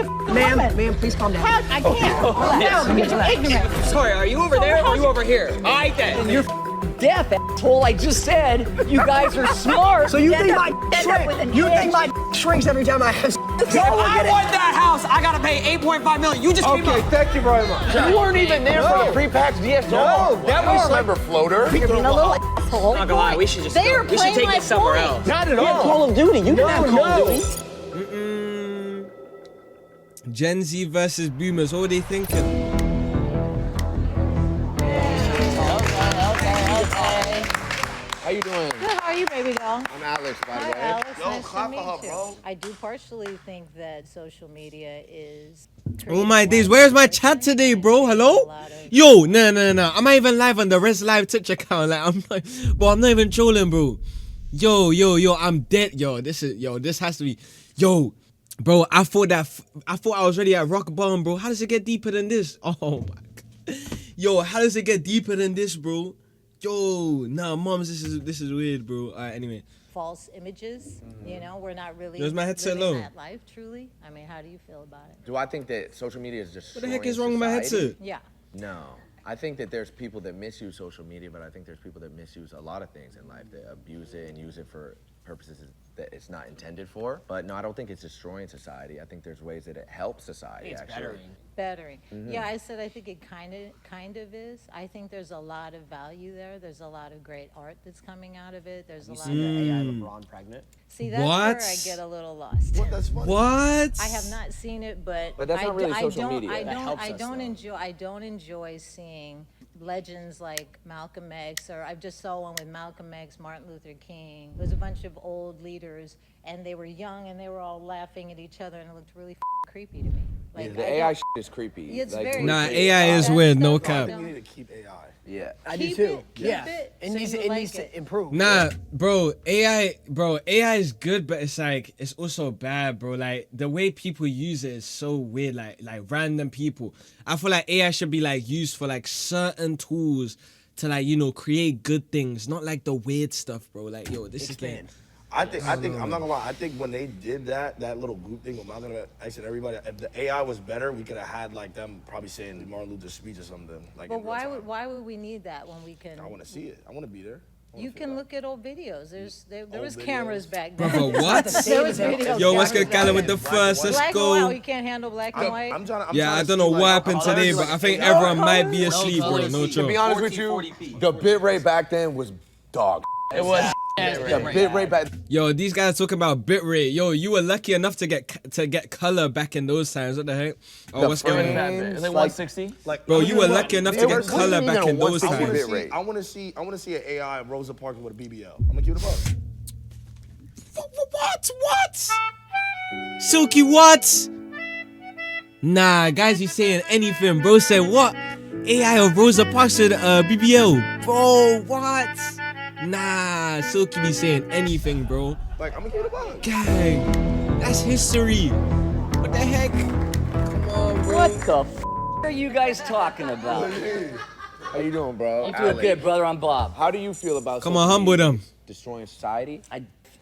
you Ma'am, please calm down. I can't. Relax. No, because you're ignorant. Sorry, are you over there or are you over here? All right then. You're deaf, asshole. I just said you guys are smart. So you think my End up with an shrinks? You think itch. my shrinks every time I have If I want that house, I gotta pay 8.5 million. You just came Okay, up. thank you very much. You weren't even there for the pre-packaged DSO. No, that was like Cyber floater. You're being a little asshole. Not gonna lie, we should just They are we should playing take my it somewhere point. else. not at You had all. Call of Duty. You didn't have Call of Duty. Gen Z versus boomers. What were they thinking? How you doing? Good, how are you, baby doll? I'm Alex, by the Hi, way. Alex. Yo, Nice clap to for her, meet you. bro. I do partially think that social media is. Oh my days, where's my chat today, bro? Hello? Yo, no. I'm not even live on the Rxzz live Twitch account. Like, I'm like, bro, I'm not even trolling, bro. Yo, I'm dead. This has to be. Yo, bro, I thought I was already at rock bottom, bro. How does it get deeper than this? Oh my god. Yo, how does it get deeper than this, bro? Yo, nah, moms, this is weird, bro. Alright, anyway. False images, you know, we're not really There's my headset living low. that life, truly. I mean, how do you feel about it? Do I think that social media is just What the heck is wrong with my headset? Yeah. No. I think that there's people that misuse social media, but I think there's people that misuse a lot of things in life. They abuse it and use it for purposes that it's not intended for. But no, I don't think it's destroying society. I think there's ways that it helps society, It's actually. Bettering. Yeah, I said I think it kind of is. I think there's a lot of value there. There's a lot of great art that's coming out of it. There's a lot of AI LeBron pregnant. See, that's What? where I get a little lost. What? That's funny. What? I have not seen it, but But that's not really social don't, media. I That don't, helps I us, don't though. enjoy. I don't enjoy seeing legends like Malcolm X, or I just saw one with Malcolm X, Martin Luther King. It was a bunch of old leaders, and they were young, and they were all laughing at each other, and it looked really creepy to me. Yeah, Like the I AI don't- shit is creepy. It's Like, very Nah, creepy. AI is That weird, no stuff I cap. We don't- need to keep AI. Yeah. I do Keep too. it, keep Yeah. it, It so needs you it like needs it. to improve. Nah, bro, AI is good, but it's like it's also bad, bro. Like the way people use it is so weird. Like random people. I feel like AI should be like used for like certain tools to like create good things, not like the weird stuff, bro. Like yo, this is like, I think I'm not gonna lie. I think when they did that little group thing with Malcolm X and everybody, if the AI was better, we could have had like them probably saying Martin Luther's speech or something. Like, But in real time. why would we need that when we can? I want to see it. I want to be there. I wanna You feel can that. look at old videos. There Old was videos. cameras back then. brother, what? There was videos. Yo, what's cameras good, Gala, back with the then. first? Let's Black and white. Oh, go. you can't handle black and white. I'm trying to. Yeah, I don't know what happened today, but I think everyone might be asleep, bro. No To be joke. honest with you, 1440p. the bit rate back then was dog. It was. The bit rate back Yo, these guys talking about bitrate. Yo, you were lucky enough to get color back in those times. What the heck? Oh, what's going on? frames, Is it like- 160? Like, Bro, you were lucky enough to It get was- color wasn't back even in a those 160 times. bit rate. I want to see an AI of Rosa Parks with a BBL. I'm gonna keep it up. What? Silky what? Nah, guys, you saying anything, bro? Said what? AI of Rosa Parks with BBL, bro. What? Nah, Silky be saying anything, bro. Like, I'm gonna keep it up. Gang, that's history. What the heck? Come on, bro. What the are you guys talking about? How you doing, bro? I'm doing good, brother. I'm Bob. How do you feel about Come social on, humble media them. destroying society?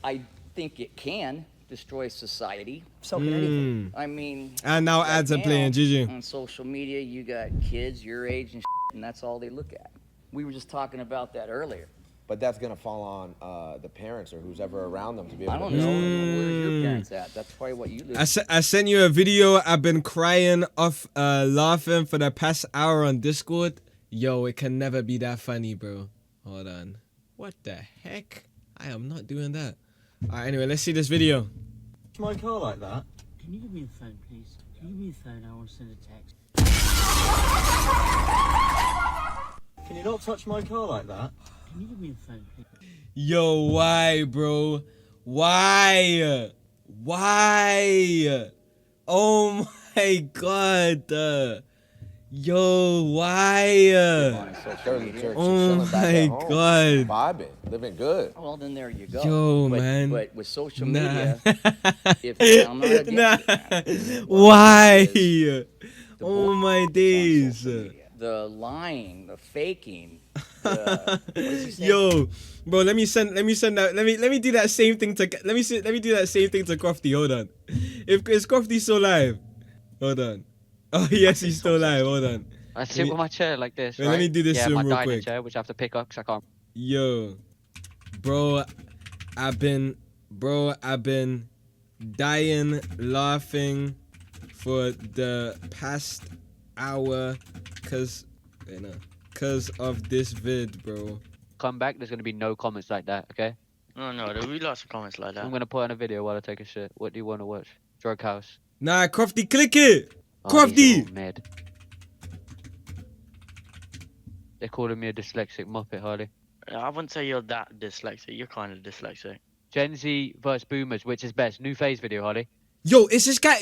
I think it can destroy society. So can anything. I mean, And now right ads are now, playing, GG. On social media, you got kids your age and that's all they look at. We were just talking about that earlier. But that's gonna fall on the parents or who's ever around them to be able I to. don't know. Where's your parents at? That's probably what you live. I sent you a video. I've been crying off laughing for the past hour on Discord. Yo, it can never be that funny, bro. Hold on. What the heck? I am not doing that. Alright, anyway, let's see this video. My car like that? Can you give me the phone, please? Can you give me the phone? I want to send a text. Can you not touch my car like that? Can you give me the phone, please? Yo, why, bro? Why? Why? Oh my god. Yo, why? Oh my god. Vibing, living good. Well, then there you go. Yo, but, man. But with social Nah. media, if I'm not against Nah. it, Why? the Oh my bullshit on days. social media, the lying, the faking. What does he say? Yo, bro, let me send that. Let me do that same thing to. Let me do that same thing to Crofty. Hold on. If is Crofty still live? Hold on. Oh yes, he's still live. Hold on. I sit with my chair like this. Wait, right? let me do this yeah, to him my real dining quick. chair, which I have to pick up because I can't. Yo, bro, I've been dying laughing for the past hour cause of this vid, bro. Come back. There's gonna be no comments like that. Okay. No, there'll be lots of comments like that. I'm gonna put on a video while I take a shit. What do you want to watch? Drug House. Nah, Crofty, click it. Oh, Crofty. these are all mad. They're calling me a dyslexic muppet, Harley. I wouldn't say you're that dyslexic. You're kind of dyslexic. Gen Z versus Boomers, which is best? New FaZe video, Harley. Yo, is this guy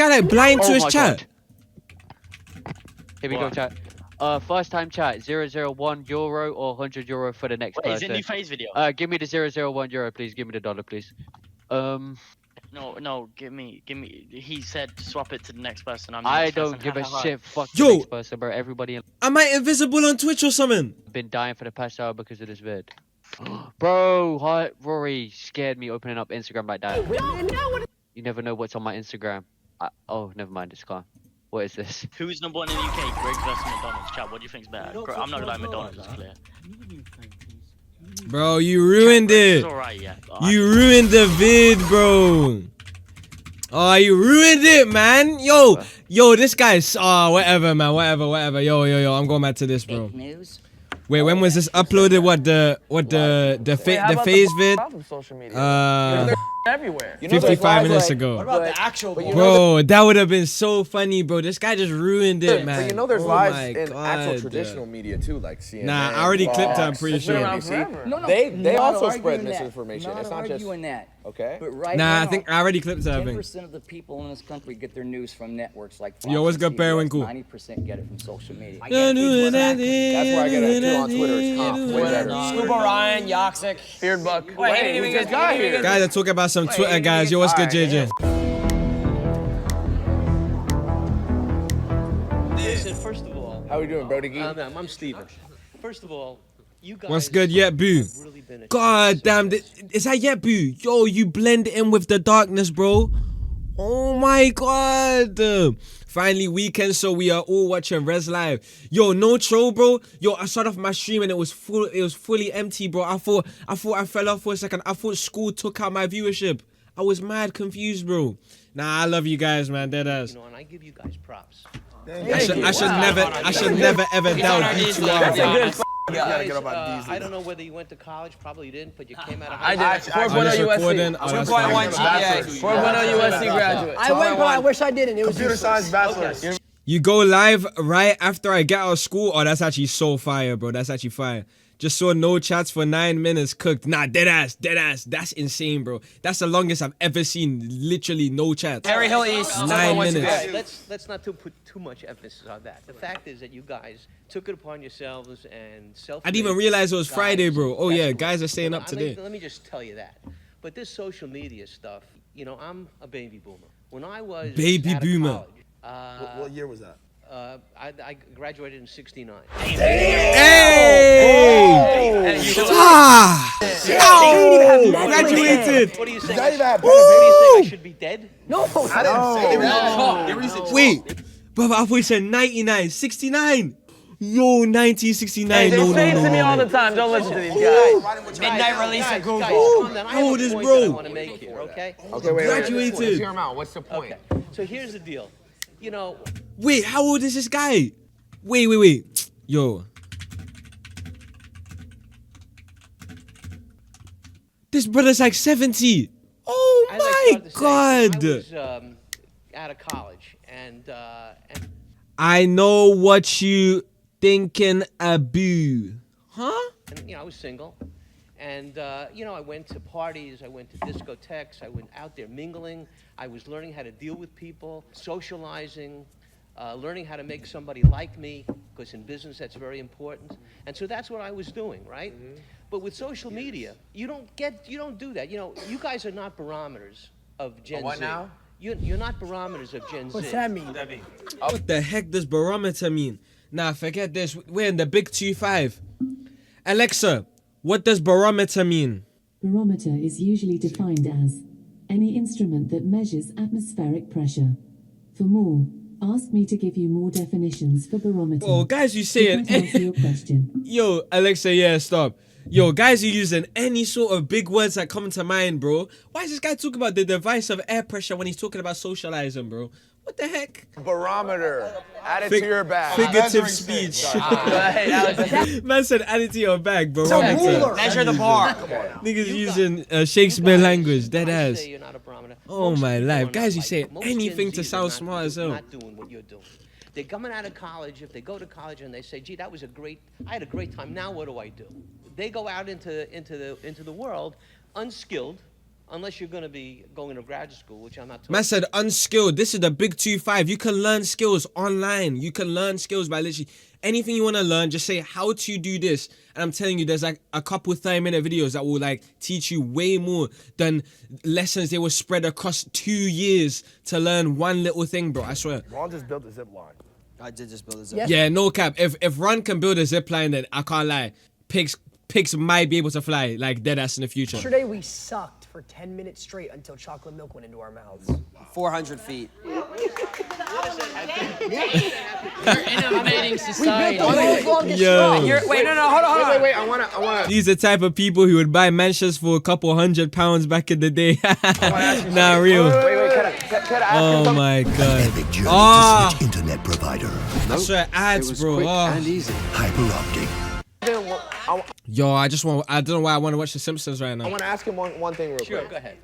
like blind to his my chat? God. Here we go, chat. First time chat, €001 or €100 for the next Wait, is person. it new FaZe video? Give me the €001, please. Give me the dollar, please. No, give me. He said swap it to the next person. I don't give a shit. Fuck Yo. the next person, bro. Everybody Am I invisible on Twitch or something? been dying for the past hour because of this vid. Bro, Rory scared me opening up Instagram like that. You never know what's on my Instagram. Oh, never mind. It's gone. What is this? Who's number one in the UK? Rxzz versus McDonald's. Chat, what do you think's better? I'm not gonna lie, McDonald's is clear. Can you give me a phone, please? Bro, you ruined it. It's alright, yeah. You ruined the vid, bro. Oh, you ruined it, man. Yo, this guy's whatever, man. Whatever. Yo, I'm going back to this, bro. Fake news. Wait, when was this uploaded? What the FaZe vid? Everywhere. 55 minutes ago. What about the actual? Bro, that would have been so funny, bro. This guy just ruined it, man. But you know there's Oh lies my in actual God. traditional media too, like CNN. Nah, I already clipped it, I'm pretty It's been sure. around forever. No, They not also arguing spread that. misinformation. Not It's not just arguing that. okay. But right Nah, now, I think I already clipped it, I think. 10% of the people in this country get their news from networks like Fox Yo, what's and good, CBS. Periwinkle? 90% get it from social media. That's where I get it too on Twitter. It's comp. Way better. Scuba Ryan, Yoxic, Beardbuck. Wait, who just got here? Guys, I talk about some Twitter guys. Yo, what's good, JJ? Listen, first of all, How we doing, Brody? I'm Steven. First of all, you guys What's good, Yet Boo? have really been a God damn, is that Yet Boo? Yo, you blend in with the darkness, bro. Oh my God. Finally weekend, so we are all watching Rxzz live. Yo, no troll, bro. Yo, I started off my stream and it was full. It was fully empty, bro. I thought I fell off for a second. I thought school took out my viewership. I was mad confused, bro. Nah, I love you guys, man. Dead ass. You know, and I give you guys props. I should never ever doubt D2R. I don't know whether you went to college. Probably you didn't, but you came out of high I school. did. I was 4.0 recording. USC. Oh, that's 2.1 fine. GPA. 4.0 USC graduate. I went, but I wish I didn't. It was Computer science bachelor's. Okay. You go live right after I get out of school? Oh, that's actually so fire, bro. That's actually fire. Just saw no chats for 9 minutes cooked. Nah, dead ass. That's insane, bro. That's the longest I've ever seen. Literally no chats. Terry Hill East. 9 What's minutes. good? Let's not put too much emphasis on that. The fact is that you guys took it upon yourselves and self. I didn't even realize it was Friday, bro. Oh yeah, guys are staying up today. Let me just tell you that. But this social media stuff, you know, I'm a baby boomer. When I was Baby out of boomer. college, What year was that? I graduated in '69. Hey! Yo! Graduated! What do you say? Not even have What do you say? I should be dead? No, I didn't say Wait, brother, I thought you said 99, 69. Yo, 1969. They No. say it to me all the time. Don't listen to these guys. Midnight release at Google. How old is I bro? want to make here, okay? Okay, wait. Graduated. Let's hear him out. What's the point? Okay. So here's the deal. You know, Wait, how old is this guy? Wait. Yo. This brother's like 70. Oh as I my started to say, God. I was out of college, and I know what you thinking, Abu. Huh? you know, I was single, and you know, I went to parties, I went to discotheques, I went out there mingling. I was learning how to deal with people, socializing, learning how to make somebody like me, because in business that's very important. And so that's what I was doing, right? But with social media, you don't do that. You know, you guys are not barometers of Gen Z. What now? You're not barometers of Gen Z. What's that mean? What the heck does barometer mean? Nah, forget this. We're in the big 2-5. Alexa, what does barometer mean? Barometer is usually defined as any instrument that measures atmospheric pressure. For more, ask me to give you more definitions for barometer. Oh, guys, you saying? Did that answer your question? Yo, Alexa, yeah, stop. Yo, guys are using any sort of big words that come to mind, bro. Why is this guy talking about the device of air pressure when he's talking about socializing, bro? What the heck? Barometer. Add it to your bag. Figurative speech. Man said add it to your bag, barometer. Measure the bar. Niggas using Shakespeare language, dead ass. Say you're not a barometer. Oh Most my people life. are Guys, not you say most anything Gen to Zs sound are not- smart as hell. Not doing what you're doing. They're coming out of college. If they go to college and they say, "Gee, I had a great time. Now what do I do?" They go out into the world unskilled, unless you're going to be going to graduate school, which I'm not. Man said unskilled. This is the big 2-5. You can learn skills online. You can learn skills by literally anything you want to learn. Just say how to do this, and I'm telling you, there's like a couple 30-minute videos that will like teach you way more than lessons they will spread across 2 years to learn one little thing, bro. I swear. Ron just built a zip line. I did just build a zip. Yeah, no cap. If Ron can build a zip line, then I can't lie. Pigs might be able to fly like dead ass in the future. Yesterday we sucked for 10 minutes straight until chocolate milk went into our mouths. 400 feet. We're innovating society. Yo. Wait, no, hold on. Wait, I wanna. These are the type of people who would buy mansions for a couple £100 back in the day. Nah, real. Wait, can I ask you Oh something? my god. Epic journey Ah. to switch internet provider. I swear ads, bro. Oh. Hyper optic. Yo, I don't know why I want to watch The Simpsons right now. I want to ask him one thing real quick. Sure, go ahead.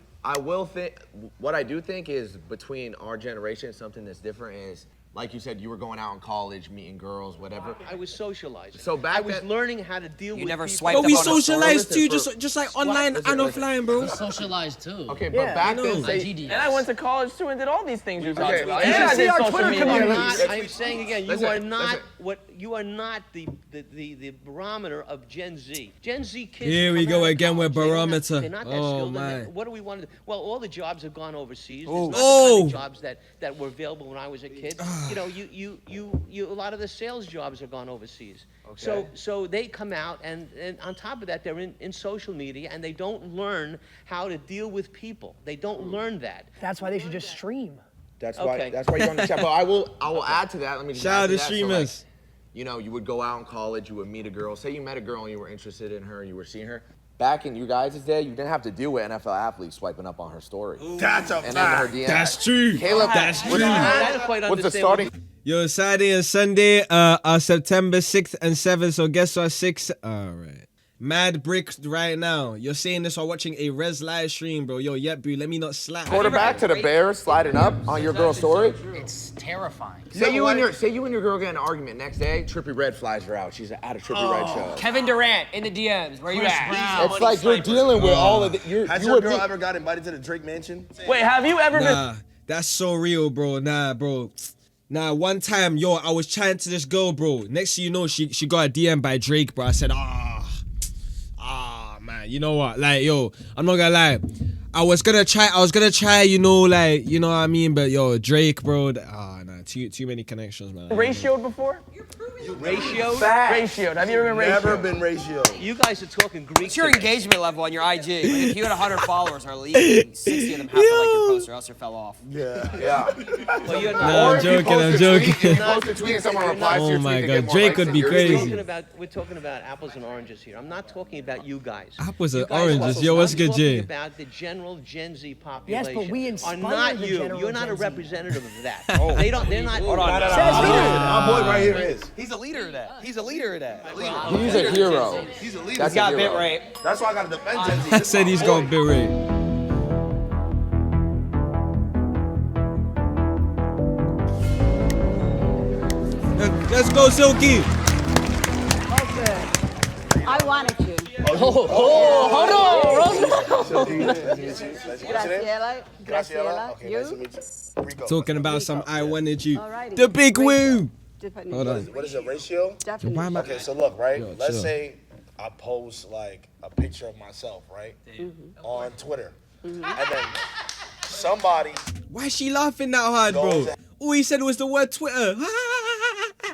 What I do think is between our generation, something that's different is, like you said, you were going out in college, meeting girls, whatever. I was socializing. So back I was then- learning how to deal with never people. swiped But we up on a socialize story. too, just like online and offline, bro. Socialized too. Okay, but back then, GD. And I went to college too and did all these things you're talking Okay, about. you And I should did see our social Twitter media. community. I'm saying again, you are not the barometer of Gen Z. Gen Z kids. Here we come go out of again with college, barometer. They're not that Oh, skilled. my. What do we want to do? Well, all the jobs have gone overseas. There's Oh. not the kind of jobs that were available when I was a kid. You know, a lot of the sales jobs have gone overseas. Okay. So they come out and on top of that, they're in social media and they don't learn how to deal with people. They don't learn that. That's why they should just stream. That's why Okay. you're on the chat. But I will add to that. Let me just Shout add out to to that. streamers. So, like, you know, you would go out in college, you would meet a girl. Say you met a girl and you were interested in her, and you were seeing her. Back in you guys' day, you didn't have to deal with NFL athletes swiping up on her story. That's a And then her fact. DM. That's true. Caleb, That's true. I don't quite what's the understand starting? Yo, Saturday and Sunday are September 6th and 7th. So guess what? 6. All right. Mad brick right now. You're saying this while watching a Rxzz live stream, bro. Yo, yep, boo. Let me not slap. Quarterback to the Bears sliding up on your girl's story. It's terrifying. Say you and your girl get in an argument. Next day, Trippie Redd flies her out. She's at a Trippie Redd show. Kevin Durant in the DMs. Where you at? It's like you're dealing with all of the. Has your girl ever got invited to the Drake mansion? Wait, have you ever Nah, that's so real, bro. Nah, bro. Nah, one time, yo, I was chatting to this girl, bro. Next thing you know, she got a DM by Drake, bro. I said, man, you know what? Like, yo, I'm not gonna lie. I was gonna try, you know, like, you know what I mean? But yo, Drake, bro, nah, too many connections, man. ratioed before? Ratio? Ratioed. Have you ever been ratioed? Never been ratioed. You guys are talking Greek. What's your today. engagement level on your IG? Like if you had 100 followers or least 60 of them have to like your post or else you fell off. Yeah. Well, you're Nah, not. I'm joking. You post a tweet and someone replies to Oh your my tweet to God, get more Drake likes would than be yours. crazy. We're talking about apples and oranges here. I'm not talking about you guys. Apples You and guys oranges. are- Yo, what's I'm good, talking Jay? about the general Gen Z Yes, population. but we are inspire not the you. general You're not a Gen Z. representative of that. They're not. Hold on. Our boy right here is. He's a leader of that. He's a leader of that. He's a hero. He's a leader. That's Got a bit hero. rate. That's why I gotta defend Gen Z. I said he's got bit rate. Let's go, Silky. I wanted you. Hold on. Graciela. Graciela. Okay, You? nice to meet you. Rico. Talking about some I wanted you. Alrighty. The big woo. Hold on. What is the ratio? Why am I? Okay, so look, right? Yo, Let's chill. say I post like a picture of myself, right? On Twitter. And then somebody Why is she laughing that hard, bro? Goes and- All he said was the word Twitter.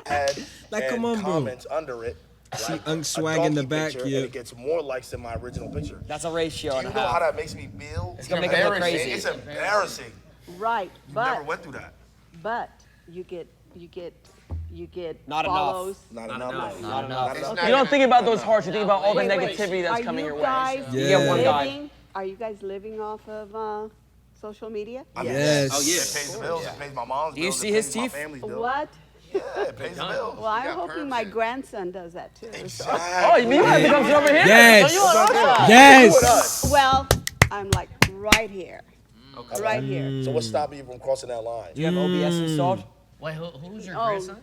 had Like, and come on, bro. comments under it. See right? Unk A Swag in the donkey back, picture, yeah. And it gets more likes than my original picture. That's a ratio Do and you a know how half. that makes me feel? It's gonna make it look crazy. It's embarrassing. Right, Never but went through that. but you get Not follows. Not enough. Not enough. You don't think about those hearts. You think about all the negativity that's Are coming you your way. guys You get one guy. Are you guys living off of social media? Yes. Oh, yeah. It pays the bills. It pays my mom's Do you bills. see it his pays my teeth? family's bills. What? Yeah, it pays the bills. Well, I'm hoping my grandson does that too. Oh, you mean you have to come over here? Yes. So you want us? Yes. Well, I'm like right here. Okay. Right here. So what's stopping you from crossing that line? Do you have OBS installed? Wait, who's your grandson?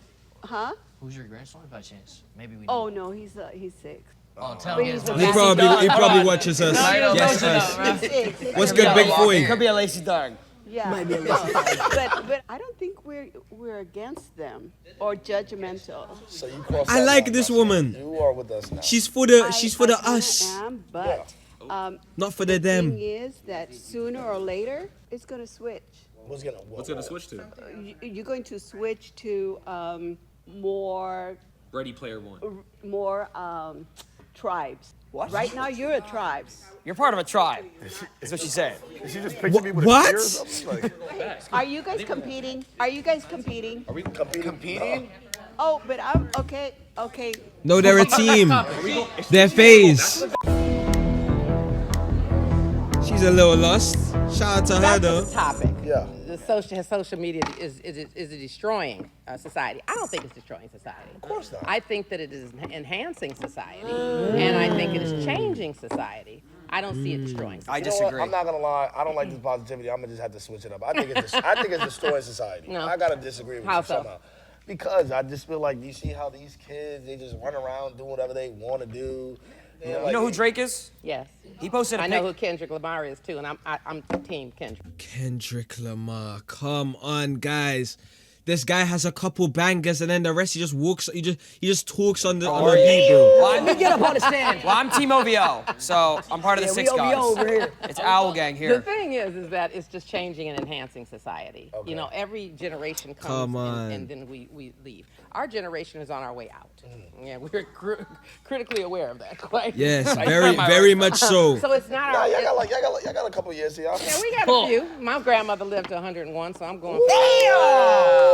Huh? Who's your grandson by chance? Maybe we. Oh no, he's 6. Oh, tell me. He probably watches us. Yes, us. What's good, big boy? Could be a lacy dog. Yeah. But I don't think we're against them or judgmental. So you cross I that like line, this right? woman. You are with us now. She's for the I us, am, but not for the them. thing is that sooner or later it's going to switch. What's gonna switch to? You're going to switch to more Ready Player One. more tribes. What? Right now you're a tribe. You're part of a tribe. That's what she said. Is she just picture me with What? a spear or something? Like, Are you guys competing? Are you guys competing? are we competing? Oh, but I'm okay. Okay. No, they're a team. They're FaZe. She's a little lost. Shout out to her though. Topic. Yeah. The social media is it destroying society? I don't think it's destroying society. Of course not. I think that it is enhancing society, and I think it is changing society. I don't see it destroying society. I You know what? disagree. I'm not gonna lie. I don't like this positivity. I'm gonna just have to switch it up. I think it's destroying society. No. I gotta disagree with How you so? somehow. Because I just feel like, you see how these kids, they just run around doing whatever they want to do. You know who Drake is? Yes. He posted a I know pic. who Kendrick Lamar is too, and I'm team Kendrick. Kendrick Lamar, come on, guys. This guy has a couple bangers, and then the rest he just walks. He just talks on the beat, bro. Well, Let me get up on the stand. Well, I'm Team OVO, so I'm part of the Yeah, six we guys. OVO over here. It's Owl Gang The here. thing is that it's just changing and enhancing society. Okay. You know, every generation comes Come on. and then we leave. Our generation is on our way out. Yeah, we're critically aware of that. Quite, Yes, quite very, frankly. very much so. So it's not Nah, our. y'all got a couple years here. Yeah, we got a few. My grandmother lived to 101, so I'm going. Wow.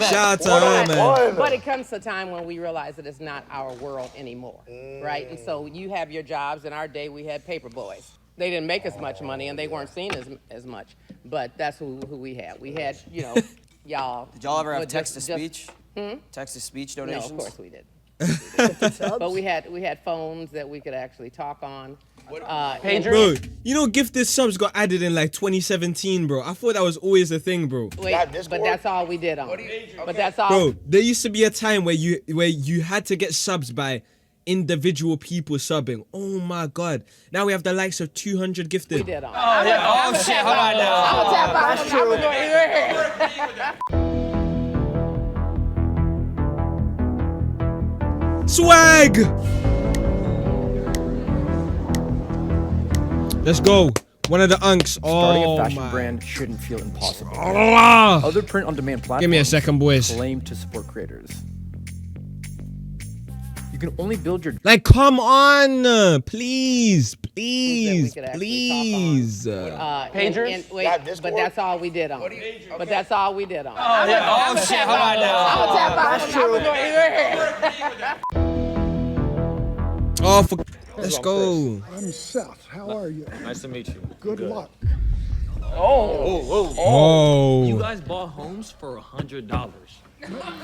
Shout out to her, man. But it comes to a time when we realize that it's not our world anymore, right? And so you have your jobs. In our day, we had paper boys. They didn't make as much money, and they weren't seen as much. But that's who we had. We had, you know, y'all. Did y'all ever have would text-to-speech? Hmm? Text-to-speach No, donations? of course we did. But we had phones that we could actually talk on. Bro, you know, gifted subs got added in like 2017, bro. I thought that was always a thing, bro. Wait, but that's all we did on. But that's all. Bro, there used to be a time where you had to get subs by individual people subbing. Oh my god. Now we have the likes of 200 gifted. We did on. Oh, shit, hold on now. That's true. Swag! Let's go. One of the unks. Starting Oh a fashion my. brand shouldn't feel impossible. Ah! Other print-on-demand platforms Give me a second, boys. claim to support creators. You can only build your Like, come on, please, please, we could actually please. Pagers? Wait, but that's all we did on. But that's all we did on. Oh, shit, hold on now. Oh, let's go. I'm Seth. How are you? Nice to meet you. Good luck. Oh. You guys bought homes for $100.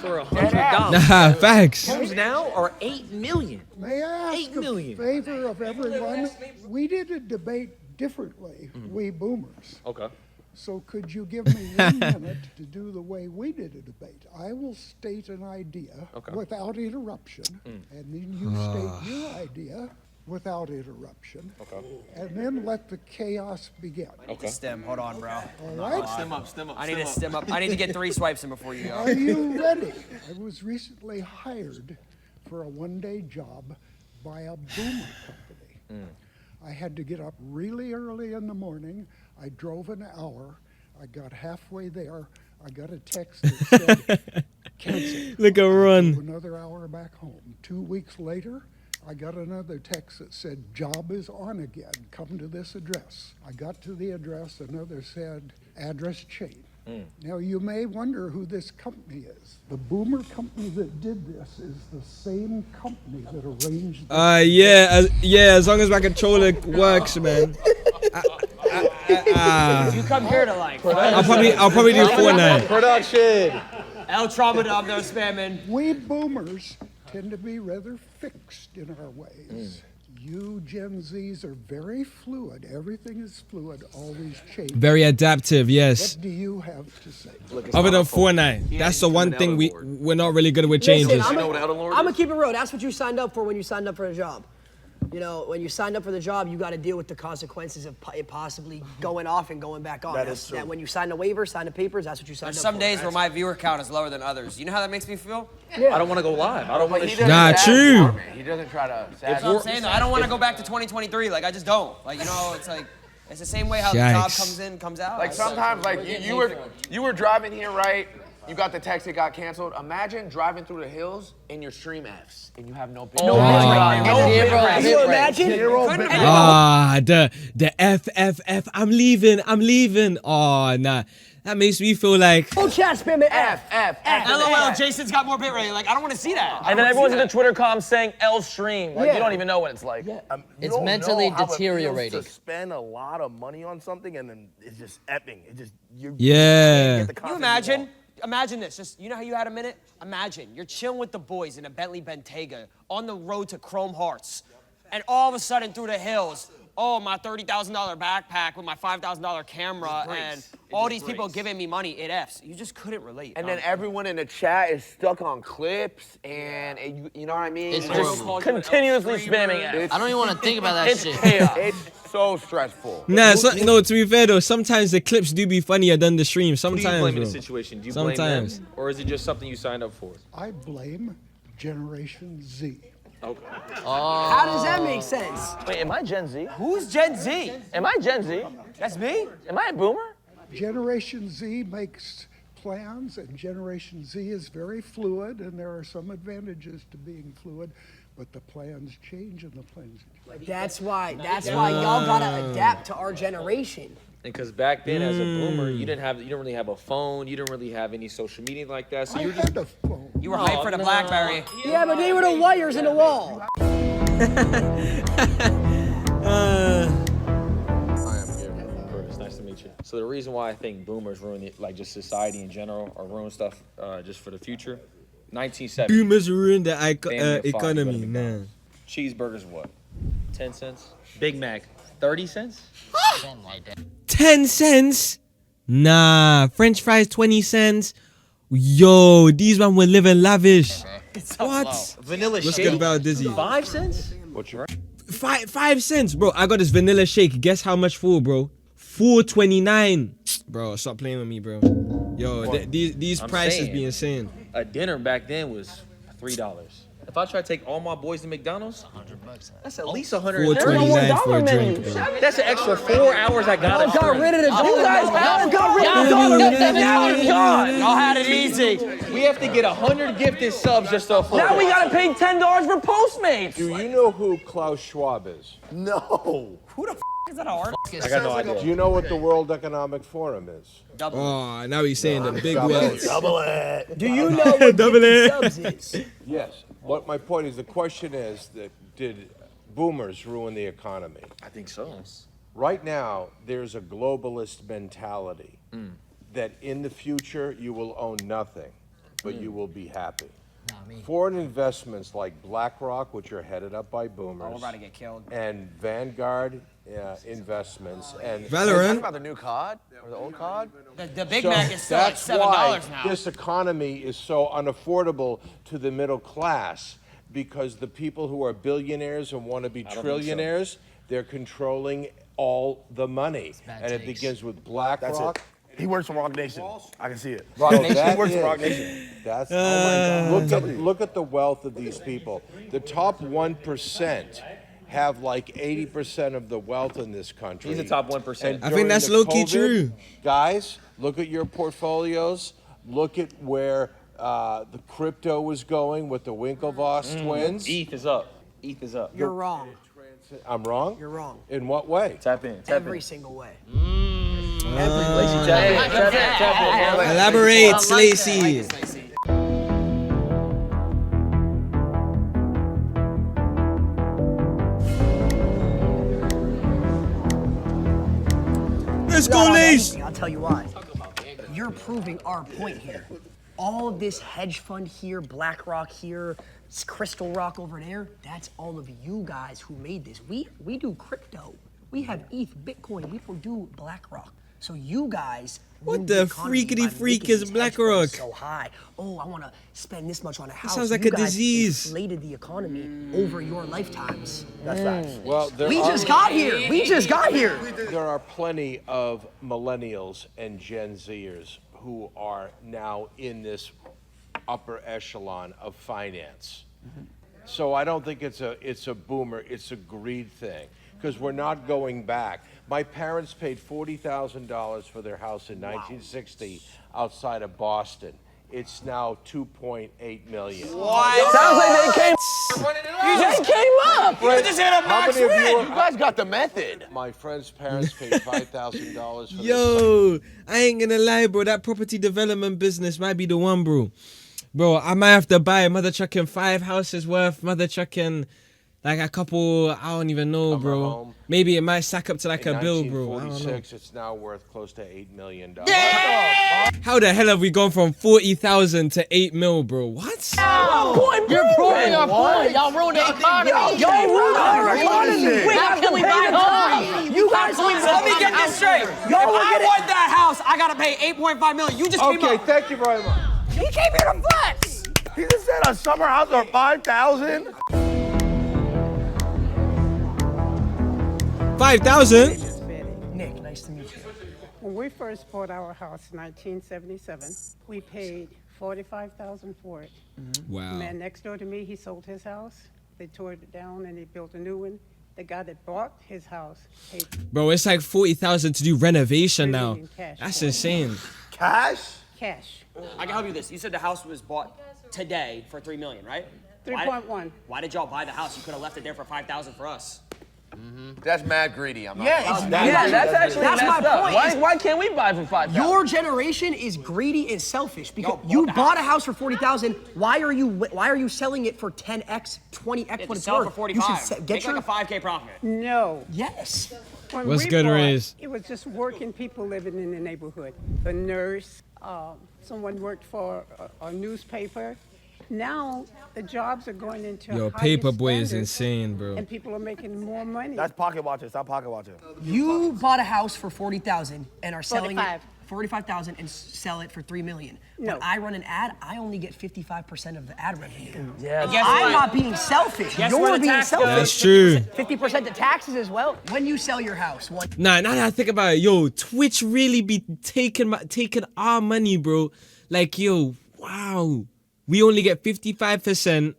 For $100. Nah, facts. Homes now are $8 million. May I ask 8 million. a favor of everyone? We did a debate differently, we boomers. Okay. So could you give me 1 minute to do the way we did a debate? I will state an idea without interruption, and then you state your idea without interruption. Okay. And then let the chaos begin. Okay. Stem, hold on, bro. All right? Stem up. I need to stem up. I need to get 3 swipes in before you go. Are you ready? I was recently hired for a one-day job by a boomer company. I had to get up really early in the morning. I drove an hour. I got halfway there. I got a text that said, cancel. Look at run. Another hour back home. 2 weeks later, I got another text that said, job is on again. Come to this address. I got to the address. Another said, address change. Now, you may wonder who this company is. The Boomer company that did this is the same company that arranged this. Yeah, as long as my controller works, man. You come here to like. I'll probably do Fortnite. Production. El Tramadol, no spamming. We Boomers tend to be rather fixed in our ways. You Gen Zs are very fluid. Everything is fluid, always changing. Very adaptive, yes. What do you have to say? Other than Fortnite, that's the one thing we're not really good with changes. Listen, I'm gonna keep it real. That's what you signed up for when you signed up for a job. You know, when you signed up for the job, you got to deal with the consequences of it possibly going off and going back on. That is true. When you sign a waiver, sign the papers, that's what you signed There's up some for. days where my viewer count is lower than others. You know how that makes me feel? Yeah. I don't want to go live. I don't want to. True. He doesn't try to. That's what I'm saying though. I don't want to go back to 2023. Like I just don't. Like you know, it's like it's the same way how the job Yikes. comes in, comes out. Like sometimes, like you were driving here, right? You got the text it got canceled. Imagine driving through the hills and your stream Fs and you have no bit. Can you imagine? The F. I'm leaving. Oh, nah. That makes me feel like. Oh, chat spam it. F. LOL, Jason's got more bit rate. Like I don't want to see that. And then everyone's in the Twitter comments saying L stream. Like Yeah. you don't even know what it's like. It's mentally deteriorating. To spend a lot of money on something and then it's just epping. It just Yeah. Can you imagine? Imagine this. Just you know how you had a minute? Imagine you're chilling with the boys in a Bentley Bentayga on the road to Chrome Hearts, and all of a sudden through the hills, oh my $30,000 backpack with my $5,000 camera, and all these people giving me money. It Fs. You just couldn't relate. And then everyone in the chat is stuck on clips, and you know what I mean? It's just continuously spamming F. I don't even want to think about that It's shit. chaos. It's so stressful. Nah, no, to be fair though, sometimes the clips do be funnier than the stream. Who do you Sometimes, blame in bro. the situation? Do you Sometimes. blame them, or is it just something you signed up for? I blame Generation Z. Okay. How does that make sense? Wait, am I Gen Z? Who's Gen Z? Am I Gen Z? That's me. Am I a boomer? Generation Z makes plans, and Generation Z is very fluid, and there are some advantages to being fluid, but the plans change and the plans change. That's why y'all gotta adapt to our generation. Because back then, as a boomer, you didn't really have a phone. You didn't really have any social media like that. So you were just. You were hyped for the BlackBerry. Yeah, but they were the wires in the wall. I am here. It's nice to meet you. So the reason why I think boomers ruin it, like just society in general, or ruin stuff just for the future, 1970. Boomers ruin the Family of five, you go to economy, nah. McDonald's. Cheeseburgers, what? 10 cents? Big Mac, 30 cents? 10 cents? Nah. French fries, 20 cents. Yo, these man were living lavish. What? Vanilla Let's shake? get about dizzy. 5 cents? What's your 5 cents, bro. I got this vanilla shake. Guess how much for, bro? $4.29. Bro, stop playing with me, bro. Yo, these I'm prices saying, be insane. A dinner back then was $3. If I try to take all my boys to McDonald's, that's at least $130. $4.29 for a drink, bro. That's an extra 4 hours I got. Y'all got rid of the dollar. You guys got rid of the dollar. Y'all had it easy. We have to get 100 gifted subs just to afford Now we it. gotta pay $10 for Postmates. Do you know who Klaus Schwab is? No. Who the is that hard? I got no idea. Do you know what the World Economic Forum is? Oh, now he's saying the big words. Double it. Do you know what Double it. subs is? Yes. What my point is, the question is that did boomers ruin the economy? I think so. Right now, there's a globalist mentality that in the future you will own nothing, but you will be happy. Foreign investments like BlackRock, which are headed up by boomers, we're about to get killed. and Vanguard investments, and Valorant. Talking about the new COD or the old COD? The Big Mac is still like that's $7 why now. this economy is so unaffordable to the middle class, because the people who are billionaires and want to be trillionaires, they're controlling all the money, and it begins with BlackRock. That's it. He works for Rock Nation. I can see it. Rock Nation. He works for Rock Nation. That's oh my God. Look at the wealth of these people. The top 1% have like 80% of the wealth in this country. He's the top 1%. And I think that's low-key true. Guys, look at your portfolios. Look at where the crypto was going with the Winklevoss twins. ETH is up. ETH is up. You're wrong. I'm wrong? You're wrong. In what way? Tap in. Every single way. Elaborate, Lacey. Let's go, Lace. I'll tell you why. You're proving our point here. All of this hedge fund here, BlackRock here, Crystal Rock over there, that's all of you guys who made this. We do crypto. We have ETH, Bitcoin. We don't do BlackRock. So you guys. What the freakity freak is BlackRock? So high. Oh, I want to spend this much on a house. Sounds like you a guys disease. Inflated the economy over your lifetimes. That's facts. Well, We just got here. We just got here. There are plenty of millennials and Gen Zers who are now in this upper echelon of finance. So I don't think it's a boomer, it's a greed thing, because we're not going back. My parents paid $40,000 for their house in 1960 outside of Boston. It's now 2.8 million. What? Sounds like they came. You just came up. You just hit a max rent. You guys got the method. My friend's parents paid $5,000 for Yo, I ain't gonna lie, bro. That property development business might be the one, bro. Bro, I might have to buy mother trucking 5 houses worth, mother trucking like a couple, I don't even know, bro. home. Maybe it might stack up to like In a bill, bro. I don't know. 1946, it's now worth close to $8 million. How the hell have we gone from 40,000 to 8 mil, bro? What? You're proving our point. Y'all ruined the economy. Y'all ruined our economy. How can we buy homes? You guys, Let me get this straight. If I want that house, I gotta pay $8.5 million. You just came Okay, up. thank you very much. He came here to flex. He just said a summer house for 5,000. 5,000? Nick, nice to meet you. When we first bought our house in 1977, we paid $45,000 for it. Wow. The man next door to me, he sold his house. They tore it down and they built a new one. The guy that bought his house paid Bro, it's like 40,000 to do renovation now. in cash That's for it. insane. Cash? Cash. I can help you with this. You said the house was bought today for $3 million, right? 3.1. Why did y'all buy the house? You could have left it there for $5,000 for us. That's mad greedy. I'm not. Yeah, That's my point. Why can't we buy for 5,000? Your generation is greedy and selfish because you bought a house for 40,000. Why are you selling it for 10x, 20x what it's Sell it worth? for You should 45. get Make your like a 5K profit. No. yes. When What's we good, bought, Rxzz? it was just working people living in the neighborhood. A nurse, someone worked for a newspaper. Now the jobs are going into Yo, higher Paperboy is standards, insane, bro. and people are making more money. That's pocket watching. Stop pocket watching. You bought a house for 40,000 and are selling it 45. 45,000 and sell it for 3 million. No. When I run an ad, I only get 55% of the ad revenue. Yeah. Guess I'm what? not being selfish. Guess where You're the being tax selfish. goes? That's true. 50% to taxes as well. When you sell your house, Nah, now that I think about it, yo, Twitch really be taking our money, bro. Like, yo, wow. We only get 55%.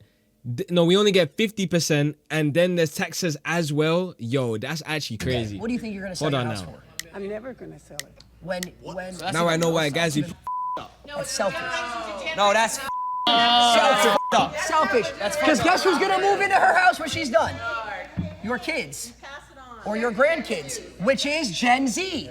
No, we only get 50%, and then there's taxes as well. Yo, that's actually crazy. what do you think you're gonna sell Hold your on house now. for? I'm never gonna sell it. When Now I know why guys be that's selfish. No, that's Selfish. up. Selfish. Because guess who's gonna move into her house when she's done? Your kids. Or your grandkids, which is Gen Z.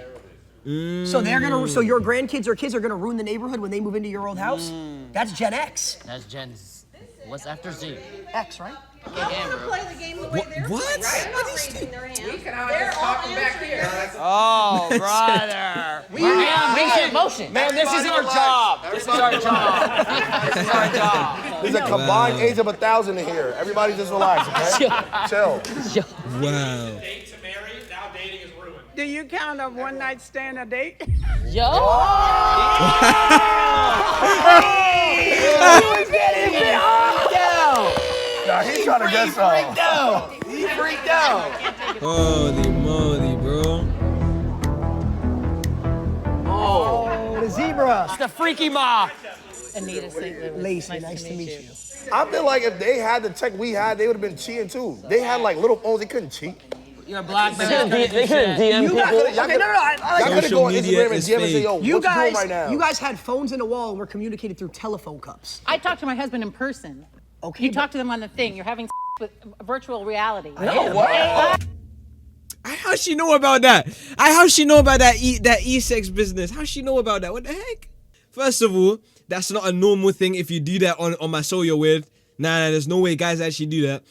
So they're gonna. So your grandkids or kids are gonna ruin the neighborhood when they move into your old house. That's Gen X. That's Gen Z. What's after Z? X, right? What? Oh, brother. Man, this is our job. This is our job. This is our job. There's a combined age of 1,000 in here. Everybody just relax, okay? Chill. Wow. Do you count a one night stand a date? Nah, he's trying to get some. He freaked out. Holy moly, bro. Oh, the zebra. It's the freaky ma. Anita St. Louis. Lacey, nice to meet you. I feel like if they had the tech we had, they would have been cheating too. They had like little phones, they couldn't cheat. You're a black They man. couldn't DM people. Okay, no, I Y'all like could Social go on media Instagram and is DM and say, fake. yo, you what you doing guys. right now? You guys had phones in the wall and were communicated through telephone cups. I talked to my husband in person. Okay. You talk to them on the thing. You're having with virtual reality. No, what? How she know about that? How she know about that e-sex business? How she know about that? What the heck? First of all, that's not a normal thing if you do that on my soul you're with. Nah, there's no way guys actually do that.